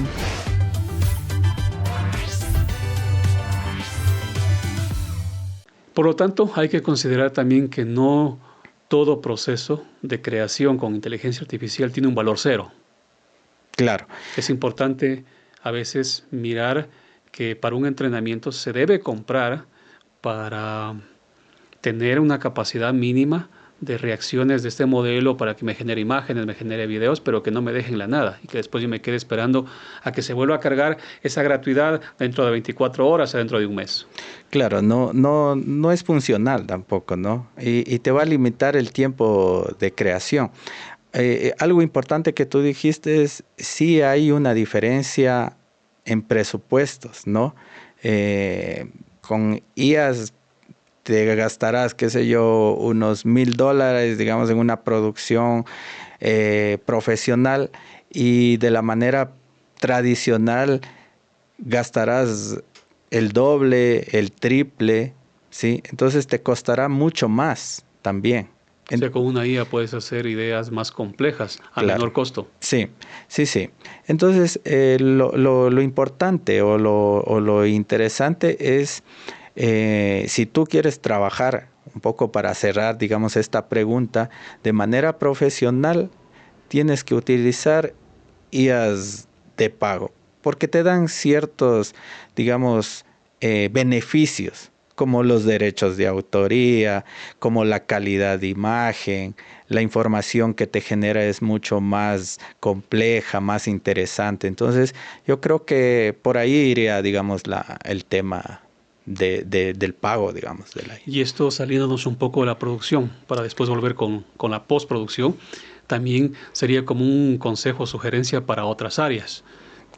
Por lo tanto, hay que considerar también que no todo proceso de creación con inteligencia artificial tiene un valor cero. Claro. Es importante a veces mirar que para un entrenamiento se debe comprar para tener una capacidad mínima de reacciones de este modelo para que me genere imágenes, me genere videos, pero que no me dejen la nada y que después yo me quede esperando a que se vuelva a cargar esa gratuidad dentro de 24 horas o dentro de un mes. Claro, no es funcional tampoco, ¿no? Y te va a limitar el tiempo de creación. Algo importante que tú dijiste es, sí hay una diferencia en presupuestos, ¿no? Con IAs te gastarás, qué sé yo, unos $1,000, digamos, en una producción profesional, y de la manera tradicional gastarás el doble, el triple, ¿sí? Entonces te costará mucho más también. O sea, con una IA puedes hacer ideas más complejas a menor costo. Sí. Entonces, lo importante o lo interesante es, si tú quieres trabajar un poco para cerrar, digamos, esta pregunta, de manera profesional, tienes que utilizar IAs de pago, porque te dan ciertos, digamos, beneficios, como los derechos de autoría, como la calidad de imagen, la información que te genera es mucho más compleja, más interesante. Entonces, yo creo que por ahí iría, digamos, el tema del pago, digamos. Y esto saliéndonos un poco de la producción, para después volver con la postproducción, también sería como un consejo o sugerencia para otras áreas.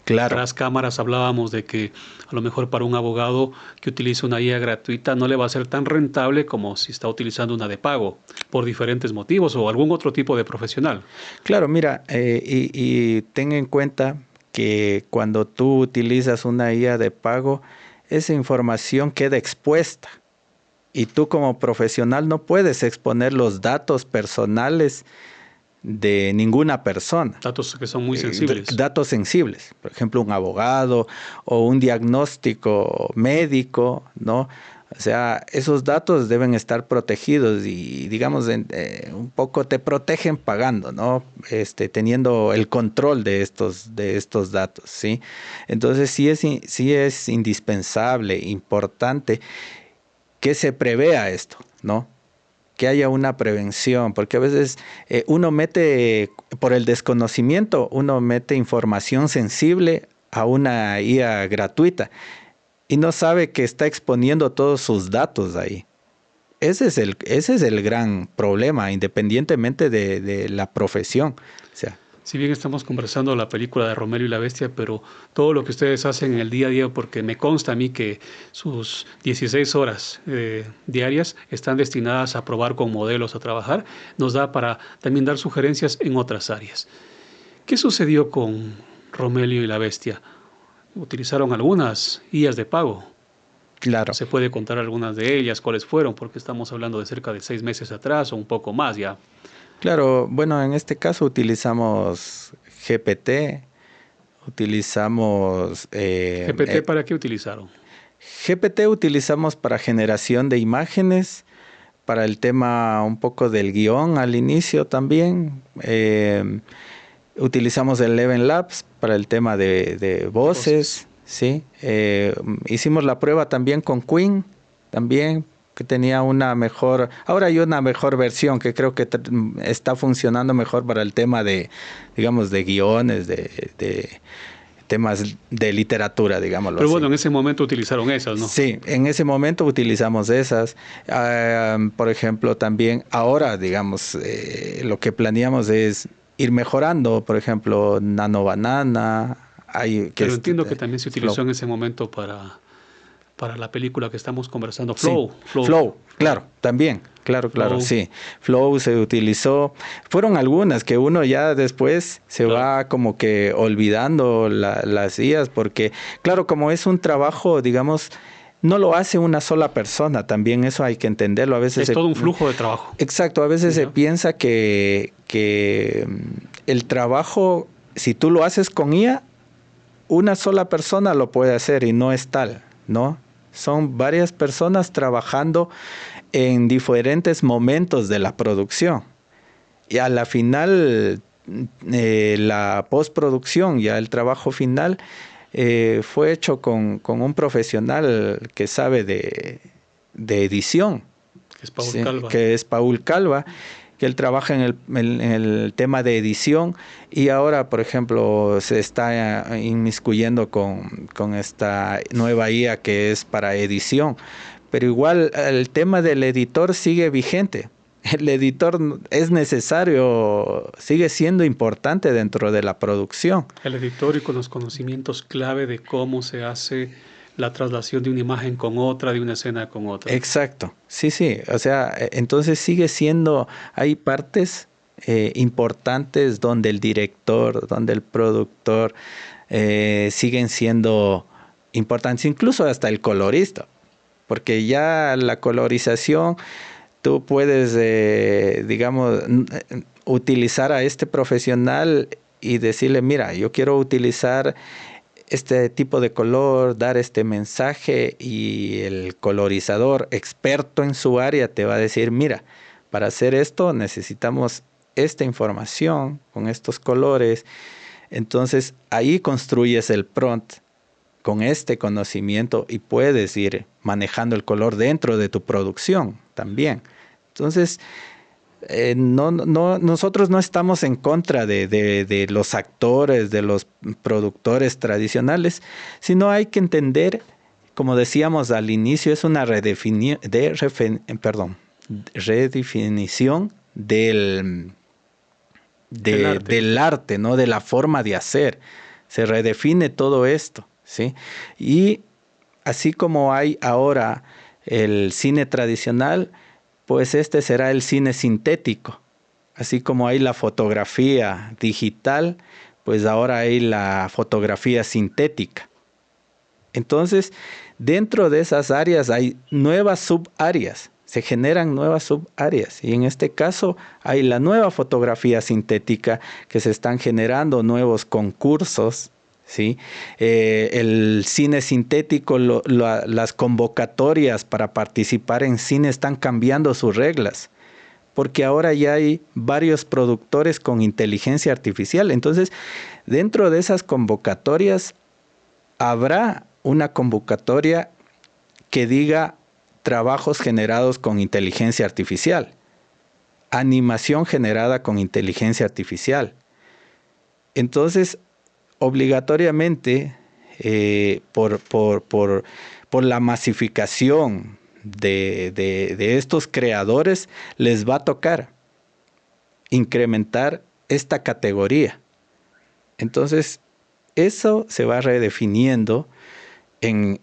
Claro. Tras cámaras hablábamos de que a lo mejor para un abogado que utilice una IA gratuita no le va a ser tan rentable como si está utilizando una de pago, por diferentes motivos, o algún otro tipo de profesional. Claro, mira, y ten en cuenta que cuando tú utilizas una IA de pago, esa información queda expuesta. Y tú como profesional no puedes exponer los datos personales de ninguna persona. Datos que son muy sensibles. Datos sensibles. Por ejemplo, un abogado o un diagnóstico médico, ¿no? O sea, esos datos deben estar protegidos y, digamos, un poco te protegen pagando, ¿no? Teniendo el control de estos datos, ¿sí? Entonces, sí es indispensable, importante que se prevea esto, ¿no? que haya una prevención, porque a veces uno mete, por el desconocimiento, uno mete información sensible a una IA gratuita y no sabe que está exponiendo todos sus datos ahí. Ese es el gran problema, independientemente de la profesión. O sea, si bien estamos conversando la película de Romelio y la Bestia, pero todo lo que ustedes hacen en el día a día, porque me consta a mí que sus 16 horas diarias están destinadas a probar con modelos, a trabajar, nos da para también dar sugerencias en otras áreas. ¿Qué sucedió con Romelio y la Bestia? Utilizaron algunas IAs de pago. claro. ¿Se puede contar algunas de ellas? ¿Cuáles fueron? Porque estamos hablando de cerca de 6 meses atrás o un poco más ya. Claro, bueno, en este caso utilizamos GPT, utilizamos... ¿GPT para qué utilizaron? GPT utilizamos para generación de imágenes, para el tema un poco del guión al inicio también. Utilizamos el Eleven Labs para el tema de voces, ¿sí? Hicimos la prueba también con Queen, también, que tenía una mejor... Ahora hay una mejor versión que creo que está funcionando mejor para el tema de, digamos, de guiones, de temas de literatura, digámoslo así. Pero bueno, en ese momento utilizaron esas, ¿no? Sí, en ese momento utilizamos esas. Por ejemplo, también ahora, digamos, lo que planeamos es ir mejorando, por ejemplo, Nano Banana. Pero entiendo que también se utilizó en ese momento para la película que estamos conversando, Flow. Sí, Flow, claro, también, claro, sí. Flow se utilizó. Fueron algunas que uno ya después se va como que olvidando las IAs, porque, claro, como es un trabajo, digamos, no lo hace una sola persona, también eso hay que entenderlo. A veces es todo un flujo de trabajo. Exacto, a veces se piensa que el trabajo, si tú lo haces con IA, una sola persona lo puede hacer y no es tal, ¿no? Son varias personas trabajando en diferentes momentos de la producción. Y a la final, la postproducción, ya el trabajo final, fue hecho con un profesional que sabe de edición. Que es Paul Calva. Que es Paul Calva, que él trabaja en el tema de edición y ahora, por ejemplo, se está inmiscuyendo con esta nueva IA que es para edición. Pero igual el tema del editor sigue vigente. El editor es necesario, sigue siendo importante dentro de la producción. El editor y con los conocimientos clave de cómo se hace la traslación de una imagen con otra, de una escena con otra. Exacto, sí, o sea, entonces sigue siendo, hay partes importantes donde el director, donde el productor siguen siendo importantes, incluso hasta el colorista, porque ya la colorización, tú puedes, digamos, utilizar a este profesional y decirle, mira, yo quiero utilizar este tipo de color, dar este mensaje, y el colorizador experto en su área te va a decir, mira, para hacer esto necesitamos esta información con estos colores. Entonces ahí construyes el prompt con este conocimiento y puedes ir manejando el color dentro de tu producción también. Entonces nosotros no estamos en contra de los actores, de los productores tradicionales, sino hay que entender, como decíamos al inicio, es una redefinición del arte, ¿no? De la forma de hacer. Se redefine todo esto, ¿sí? Y así como hay ahora el cine tradicional, pues este será el cine sintético. Así como hay la fotografía digital, pues ahora hay la fotografía sintética. Entonces, dentro de esas áreas hay nuevas subáreas, se generan nuevas subáreas. Y en este caso hay la nueva fotografía sintética, que se están generando nuevos concursos, ¿sí? El cine sintético, las convocatorias para participar en cine están cambiando sus reglas, porque ahora ya hay varios productores con inteligencia artificial. Entonces, dentro de esas convocatorias habrá una convocatoria que diga trabajos generados con inteligencia artificial. animación generada con inteligencia artificial. Entonces, obligatoriamente, por la masificación de estos creadores, les va a tocar incrementar esta categoría. Entonces, eso se va redefiniendo en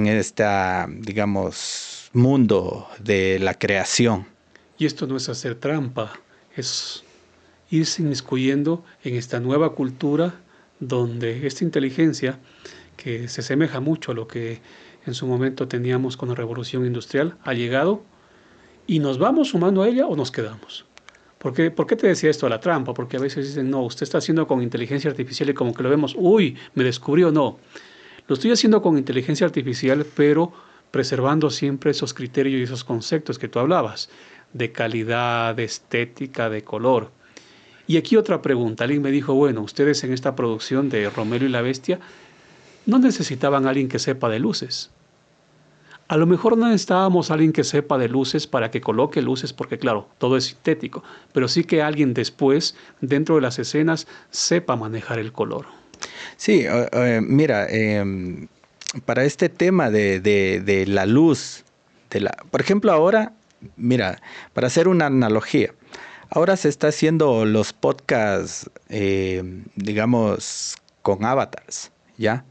esta, digamos, mundo de la creación. Y esto no es hacer trampa, es irse inmiscuyendo en esta nueva cultura donde esta inteligencia, que se asemeja mucho a lo que en su momento teníamos con la revolución industrial, ha llegado y nos vamos sumando a ella o nos quedamos. ¿Por qué te decía esto a la trampa? Porque a veces dicen, no, usted está haciendo con inteligencia artificial y como que lo vemos, uy, me descubrió. No, lo estoy haciendo con inteligencia artificial, pero preservando siempre esos criterios y esos conceptos que tú hablabas, de calidad, de estética, de color. Y aquí otra pregunta. Alguien me dijo, bueno, ustedes en esta producción de Romero y la Bestia no necesitaban a alguien que sepa de luces. A lo mejor no necesitábamos a alguien que sepa de luces para que coloque luces, porque claro, todo es sintético, pero sí que alguien después, dentro de las escenas, sepa manejar el color. Sí, mira, para este tema de la luz, por ejemplo ahora, mira, para hacer una analogía, ahora se está haciendo los podcasts, digamos, con avatars, ¿ya?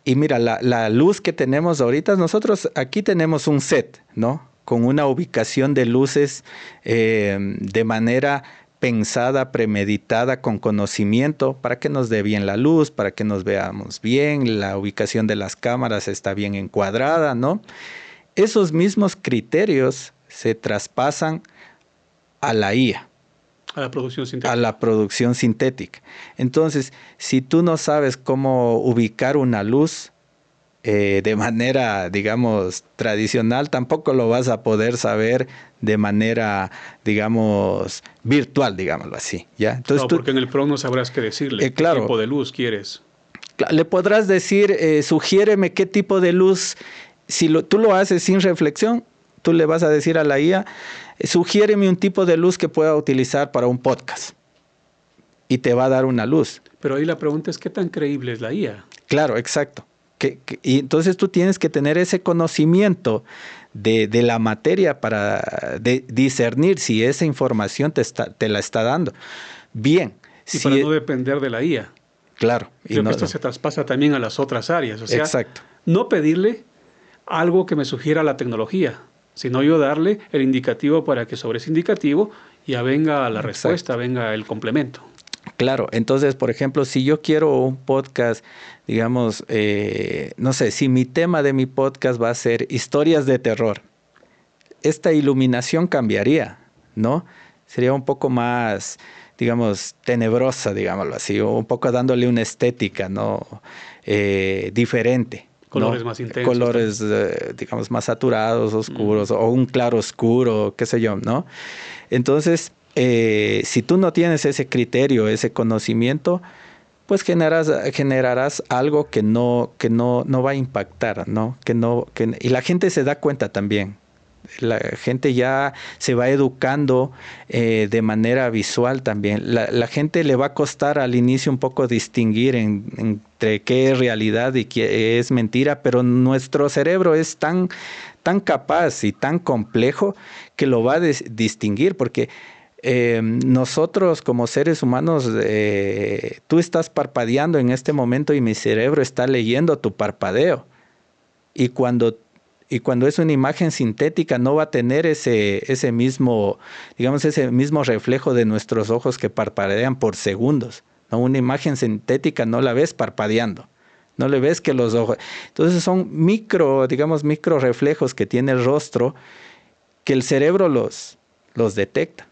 Y mira, la luz que tenemos ahorita, nosotros aquí tenemos un set, ¿no? Con una ubicación de luces de manera pensada, premeditada, con conocimiento, para que nos dé bien la luz, para que nos veamos bien, la ubicación de las cámaras está bien encuadrada, ¿no? Esos mismos criterios se traspasan a la IA. A la producción sintética. A la producción sintética. Entonces, si tú no sabes cómo ubicar una luz de manera, digamos, tradicional, tampoco lo vas a poder saber de manera, digamos, virtual, digámoslo así, ¿ya? Entonces, no, porque en el PROM no sabrás qué decirle. Claro, ¿Qué tipo de luz quieres? Le podrás decir, sugiéreme qué tipo de luz. Si tú lo haces sin reflexión, tú le vas a decir a la IA, sugiéreme un tipo de luz que pueda utilizar para un podcast. Y te va a dar una luz. Pero ahí la pregunta es, ¿qué tan creíble es la IA? Claro, exacto. Y entonces tú tienes que tener ese conocimiento de la materia para discernir si esa información te la está dando. Bien. Y para no depender de la IA. Claro. Creo que esto se traspasa también a las otras áreas. O sea, exacto. No pedirle algo que me sugiera la tecnología, sino yo darle el indicativo para que sobre ese indicativo ya venga la respuesta, venga el complemento. Claro, entonces, por ejemplo, si yo quiero un podcast, digamos, no sé, si mi tema de mi podcast va a ser historias de terror, esta iluminación cambiaría, ¿no? Sería un poco más, digamos, tenebrosa, digámoslo así, o un poco dándole una estética, ¿no? Diferente. Colores, ¿no? Más intensos. Colores, digamos, más saturados, oscuros, o un claro oscuro, qué sé yo, ¿no? Entonces, si tú no tienes ese criterio, ese conocimiento, pues generarás algo que no va a impactar, ¿no? Y la gente se da cuenta también. La gente ya se va educando de manera visual también. La gente le va a costar al inicio un poco distinguir entre qué es realidad y qué es mentira, pero nuestro cerebro es tan capaz y tan complejo que lo va a distinguir, porque nosotros como seres humanos, tú estás parpadeando en este momento y mi cerebro está leyendo tu parpadeo. Y cuando es una imagen sintética, no va a tener ese mismo reflejo de nuestros ojos que parpadean por segundos, ¿no? Una imagen sintética no la ves parpadeando, no le ves que los ojos. Entonces son micro reflejos que tiene el rostro que el cerebro los detecta.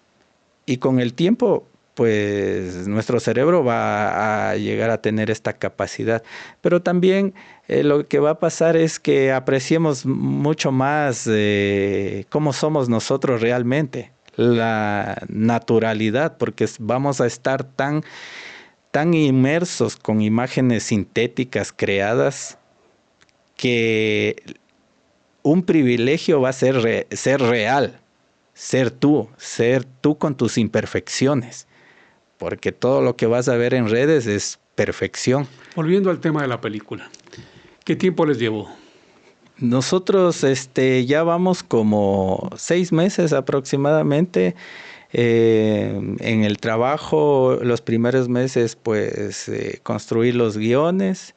Y con el tiempo, pues nuestro cerebro va a llegar a tener esta capacidad. Pero también lo que va a pasar es que apreciemos mucho más cómo somos nosotros realmente, la naturalidad, porque vamos a estar tan inmersos con imágenes sintéticas creadas que un privilegio va a ser real. ser tú con tus imperfecciones, porque todo lo que vas a ver en redes es perfección. Volviendo al tema de la película, ¿qué tiempo les llevó? Nosotros ya vamos como 6 meses aproximadamente en el trabajo. Los primeros meses pues construir los guiones,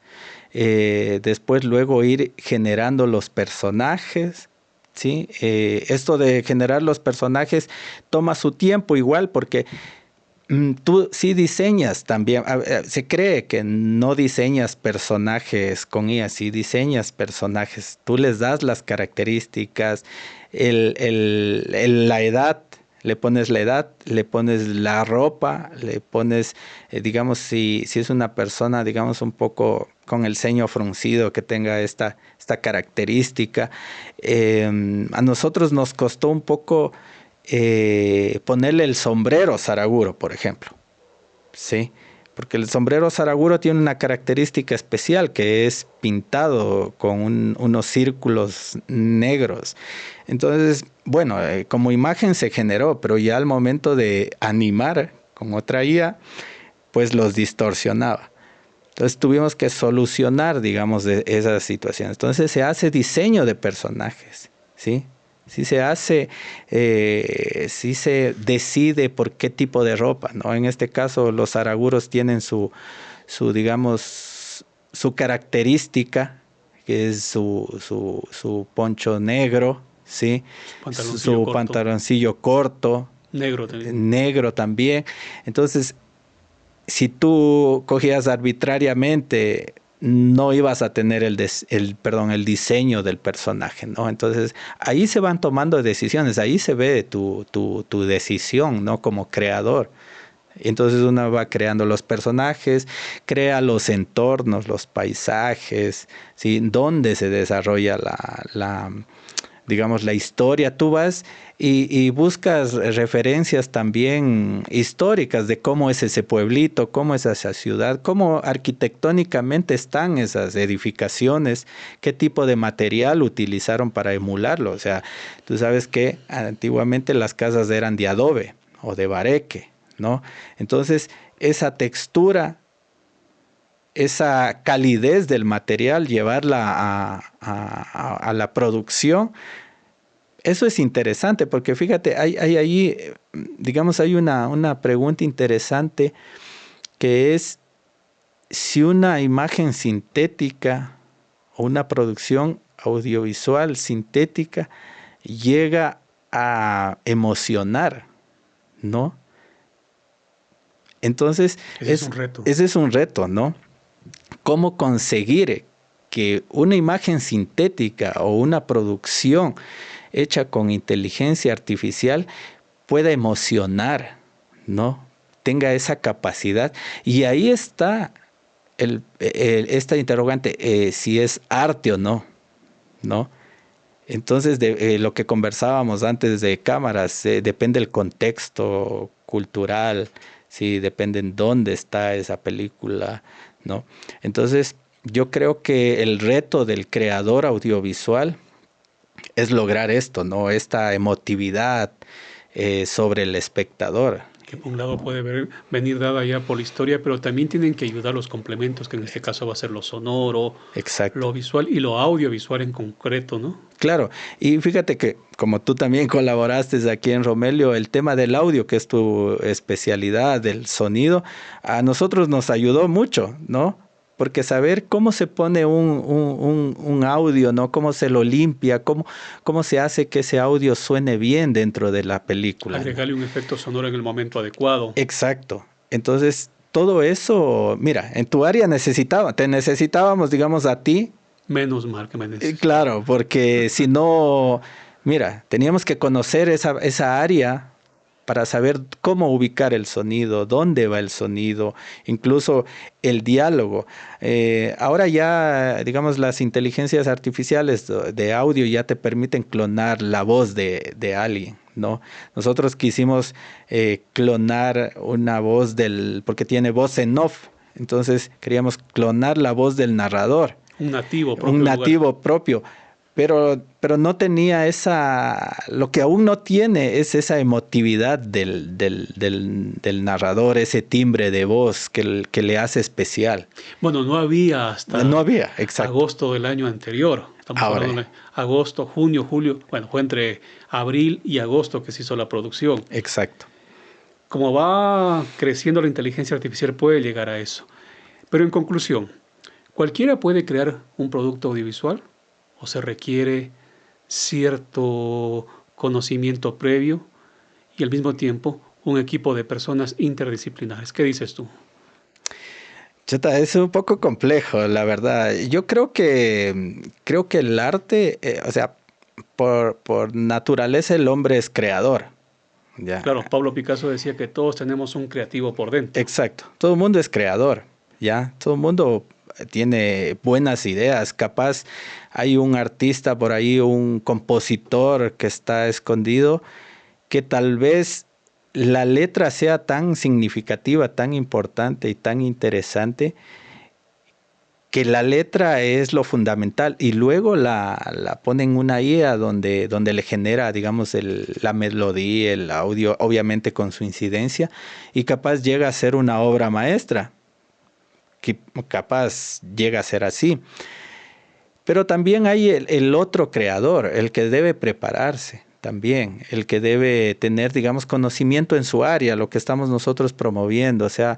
después luego ir generando los personajes, ¿sí? Esto de generar los personajes toma su tiempo igual porque tú sí diseñas también. Se cree que no diseñas personajes con IA, sí diseñas personajes. Tú les das las características, la edad, le pones la edad, le pones la ropa, le pones, digamos, si es una persona, digamos, un poco con el ceño fruncido, que tenga esta característica. A nosotros nos costó un poco ponerle el sombrero Saraguro, por ejemplo, ¿sí? Porque el sombrero Saraguro tiene una característica especial, que es pintado con unos círculos negros. Entonces, bueno, como imagen se generó, pero ya al momento de animar con otra IA, pues los distorsionaba. Entonces tuvimos que solucionar, digamos, de esas situaciones. Entonces se hace diseño de personajes, ¿sí? Sí se hace, sí se decide por qué tipo de ropa, ¿no? En este caso los Saraguros tienen su digamos, su característica, que es su poncho negro, ¿sí? Su pantaloncillo corto. Negro también. Entonces, si tú cogías arbitrariamente, no ibas a tener el diseño del personaje, ¿no? Entonces, ahí se van tomando decisiones, ahí se ve tu decisión, ¿no? Como creador. Entonces uno va creando los personajes, crea los entornos, los paisajes, ¿sí? Donde se desarrolla digamos, la historia. Tú vas y buscas referencias también históricas de cómo es ese pueblito, cómo es esa ciudad, cómo arquitectónicamente están esas edificaciones, qué tipo de material utilizaron para emularlo. O sea, tú sabes que antiguamente las casas eran de adobe o de bareque, ¿no? Entonces, esa textura, esa calidez del material, llevarla a la producción, eso es interesante, porque fíjate, hay ahí, digamos, hay una pregunta interesante, que es si una imagen sintética o una producción audiovisual sintética llega a emocionar, ¿no? Entonces, ese es un reto, ¿no? ¿Cómo conseguir que una imagen sintética o una producción hecha con inteligencia artificial pueda emocionar, ¿no? Tenga esa capacidad? Y ahí está esta interrogante, si es arte o no, ¿no? Entonces, lo que conversábamos antes de cámaras, depende del contexto cultural, sí, depende en dónde está esa película, ¿no? Entonces, yo creo que el reto del creador audiovisual es lograr esto, ¿no? Esta emotividad sobre el espectador. Que por un lado puede venir dada ya por la historia, pero también tienen que ayudar los complementos, que en este caso va a ser lo sonoro, exacto, lo visual y lo audiovisual en concreto, ¿no? Claro, y fíjate que como tú también colaboraste aquí en Romelio, el tema del audio, que es tu especialidad, del sonido, a nosotros nos ayudó mucho, ¿no? Porque saber cómo se pone un audio, ¿no? Cómo se lo limpia, cómo se hace que ese audio suene bien dentro de la película. Agregarle un efecto sonoro en el momento adecuado. Exacto. Entonces, todo eso, mira, en tu área te necesitábamos, digamos, a ti. Menos mal que me necesitas. Claro, porque si no, mira, teníamos que conocer esa área para saber cómo ubicar el sonido, dónde va el sonido, incluso el diálogo. Ahora ya, digamos, las inteligencias artificiales de audio ya te permiten clonar la voz de alguien, ¿no? Nosotros quisimos clonar una voz porque tiene voz en off, entonces queríamos clonar la voz del narrador. Un nativo propio. Un nativo propio. pero no tenía lo que aún no tiene es esa emotividad del narrador, ese timbre de voz que le hace especial. Bueno, no había hasta exacto. agosto del año anterior. Estamos hablando de agosto, junio, julio. Bueno, fue entre abril y agosto que se hizo la producción. Exacto. Como va creciendo la inteligencia artificial puede llegar a eso. Pero en conclusión, ¿cualquiera puede crear un producto audiovisual? ¿O se requiere cierto conocimiento previo y al mismo tiempo un equipo de personas interdisciplinares? ¿Qué dices tú? Chuta, es un poco complejo, la verdad. Yo creo que el arte, o sea, por naturaleza el hombre es creador. Ya. Claro, Pablo Picasso decía que todos tenemos un creativo por dentro. Exacto, todo el mundo es creador, ¿ya? Todo el mundo tiene buenas ideas, capaz hay un artista por ahí, un compositor que está escondido, que tal vez la letra sea tan significativa, tan importante y tan interesante, que la letra es lo fundamental y luego la ponen una IA donde le genera, digamos, la melodía, el audio, obviamente con su incidencia, y capaz llega a ser una obra maestra, que capaz llega a ser así. Pero también hay el otro creador, el que debe prepararse también, el que debe tener, digamos, conocimiento en su área, lo que estamos nosotros promoviendo, o sea,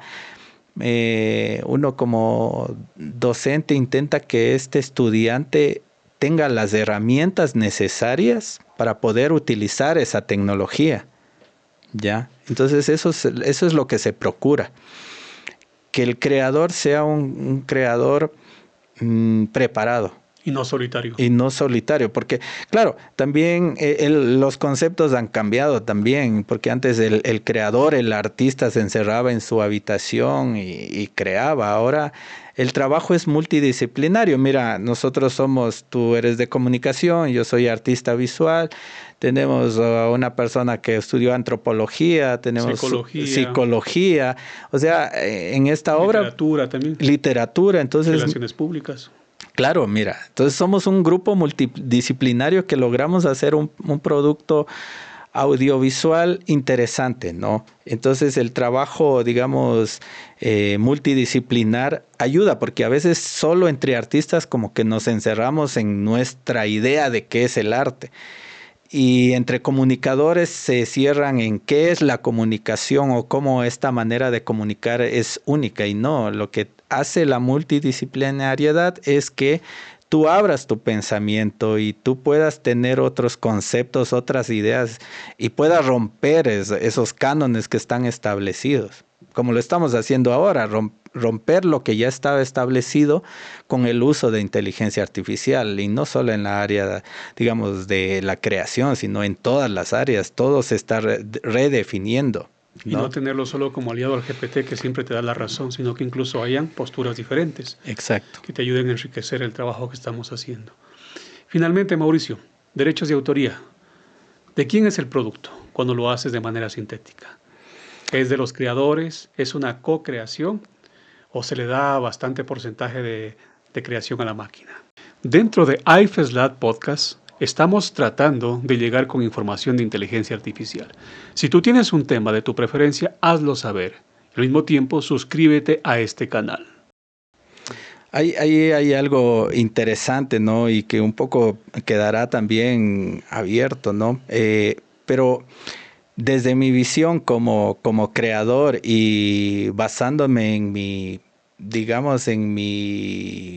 uno como docente intenta que este estudiante tenga las herramientas necesarias para poder utilizar esa tecnología, ¿ya? Entonces eso es lo que se procura, que el creador sea un creador preparado. Y no solitario. Y no solitario, porque claro, también los conceptos han cambiado también, porque antes el creador, el artista se encerraba en su habitación y creaba. Ahora el trabajo es multidisciplinario. Mira, tú eres de comunicación, yo soy artista visual, tenemos a una persona que estudió antropología, tenemos psicología, o sea, en esta obra... Literatura también. Literatura, entonces... Relaciones públicas. Claro, mira, entonces somos un grupo multidisciplinario que logramos hacer un producto audiovisual interesante, ¿no? Entonces el trabajo, digamos, multidisciplinar ayuda, porque a veces solo entre artistas como que nos encerramos en nuestra idea de qué es el arte. Y entre comunicadores se cierran en qué es la comunicación o cómo esta manera de comunicar es única, y no, lo que hace la multidisciplinariedad es que tú abras tu pensamiento y tú puedas tener otros conceptos, otras ideas y puedas romper esos cánones que están establecidos, como lo estamos haciendo ahora, romper lo que ya estaba establecido con el uso de inteligencia artificial, y no solo en la área, digamos, de la creación, sino en todas las áreas. Todo se está redefiniendo, ¿no? Y no tenerlo solo como aliado al GPT que siempre te da la razón, sino que incluso hayan posturas diferentes. Exacto. Que te ayuden a enriquecer el trabajo que estamos haciendo. Finalmente, Mauricio, derechos de autoría. ¿De quién es el producto cuando lo haces de manera sintética? ¿Es de los creadores? ¿Es una co-creación? ¿O se le da bastante porcentaje de creación a la máquina? Dentro de IFES Lab Podcast estamos tratando de llegar con información de inteligencia artificial. Si tú tienes un tema de tu preferencia, hazlo saber. Al mismo tiempo, suscríbete a este canal. Hay algo interesante, ¿no? Y que un poco quedará también abierto, ¿no? Pero desde mi visión como creador y basándome en mi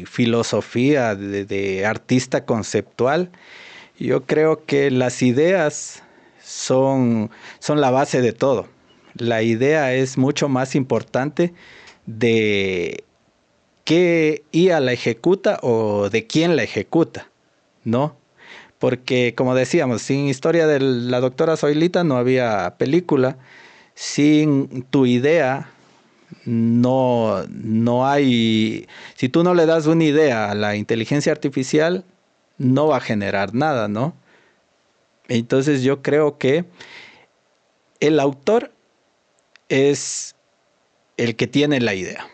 filosofía de artista conceptual, yo creo que las ideas son la base de todo. La idea es mucho más importante de qué IA la ejecuta o de quién la ejecuta, ¿no? Porque, como decíamos, sin historia de la doctora Zoilita no había película. Sin tu idea no hay... Si tú no le das una idea a la inteligencia artificial, no va a generar nada, ¿no? Entonces yo creo que el autor es el que tiene la idea.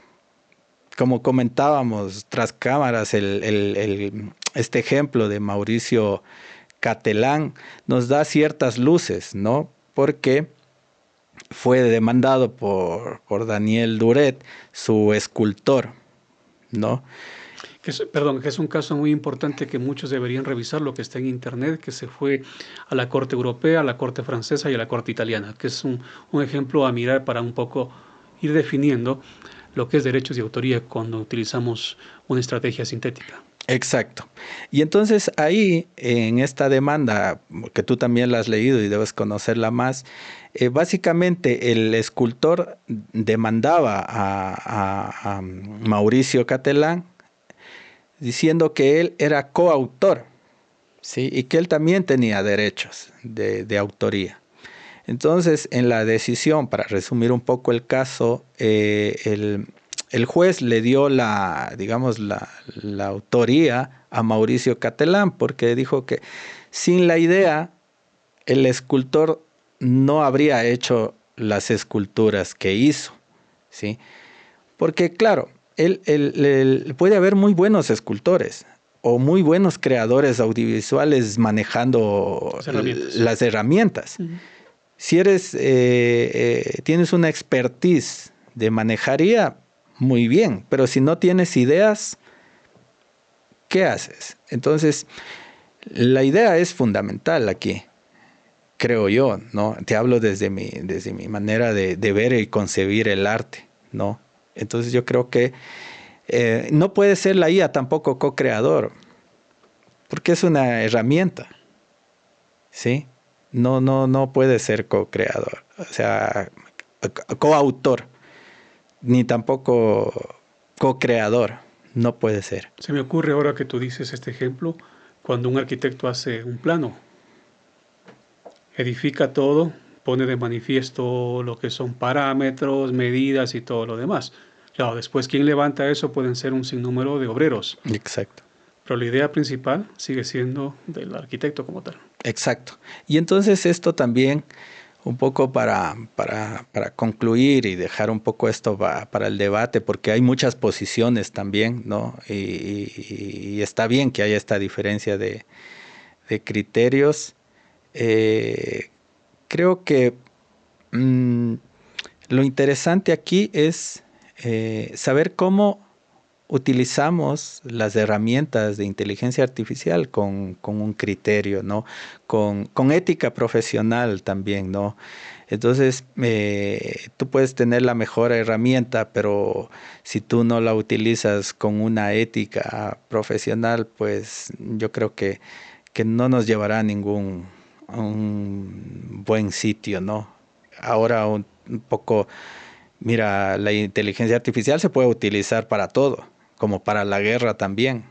como comentábamos tras cámaras, este ejemplo de Mauricio Catelán nos da ciertas luces, ¿no? Porque fue demandado por Daniel Duret, su escultor, ¿no? Que es un caso muy importante que muchos deberían revisar, lo que está en internet, que se fue a la Corte Europea, a la Corte Francesa y a la Corte Italiana, que es un ejemplo a mirar para un poco ir definiendo lo que es derechos de autoría cuando utilizamos una estrategia sintética. Exacto. Y entonces ahí, en esta demanda, que tú también la has leído y debes conocerla más, básicamente el escultor demandaba a Mauricio Catelán diciendo que él era coautor, ¿sí? Y que él también tenía derechos de autoría. Entonces, en la decisión, para resumir un poco el caso, el juez le dio la autoría a Mauricio Catelán porque dijo que sin la idea el escultor no habría hecho las esculturas que hizo, ¿sí? Porque claro, puede haber muy buenos escultores o muy buenos creadores audiovisuales manejando las herramientas. Uh-huh. Si tienes una expertise de manejaría, muy bien, pero si no tienes ideas, ¿qué haces? Entonces, la idea es fundamental aquí, creo yo, ¿no? Te hablo desde mi manera de ver y concebir el arte, ¿no? Entonces yo creo que no puede ser la IA tampoco co-creador, porque es una herramienta, ¿sí? No puede ser co-creador, o sea, coautor, ni tampoco co-creador, no puede ser. Se me ocurre ahora que tú dices este ejemplo, cuando un arquitecto hace un plano, edifica todo, pone de manifiesto lo que son parámetros, medidas y todo lo demás. Claro, después quien levanta eso pueden ser un sinnúmero de obreros. Exacto. Pero la idea principal sigue siendo del arquitecto como tal. Exacto. Y entonces esto también, un poco para concluir y dejar un poco esto para el debate, porque hay muchas posiciones también, ¿no? Y está bien que haya esta diferencia de criterios. Creo que lo interesante aquí es saber cómo utilizamos las herramientas de inteligencia artificial con un criterio, ¿no? Con ética profesional también, ¿no? Entonces, tú puedes tener la mejor herramienta, pero si tú no la utilizas con una ética profesional, pues yo creo que no nos llevará a ningún buen sitio, ¿no? Ahora un poco, mira, la inteligencia artificial se puede utilizar para todo, como para la guerra también,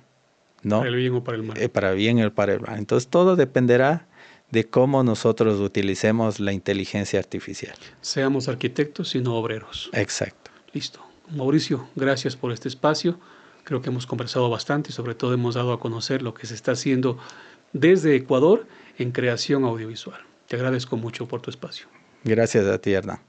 ¿no? Para el bien o para el mal. Para el bien o para el mal. Entonces todo dependerá de cómo nosotros utilicemos la inteligencia artificial. Seamos arquitectos y no obreros. Exacto. Listo. Mauricio, gracias por este espacio. Creo que hemos conversado bastante y sobre todo hemos dado a conocer lo que se está haciendo desde Ecuador en creación audiovisual. Te agradezco mucho por tu espacio. Gracias a ti, Hernán.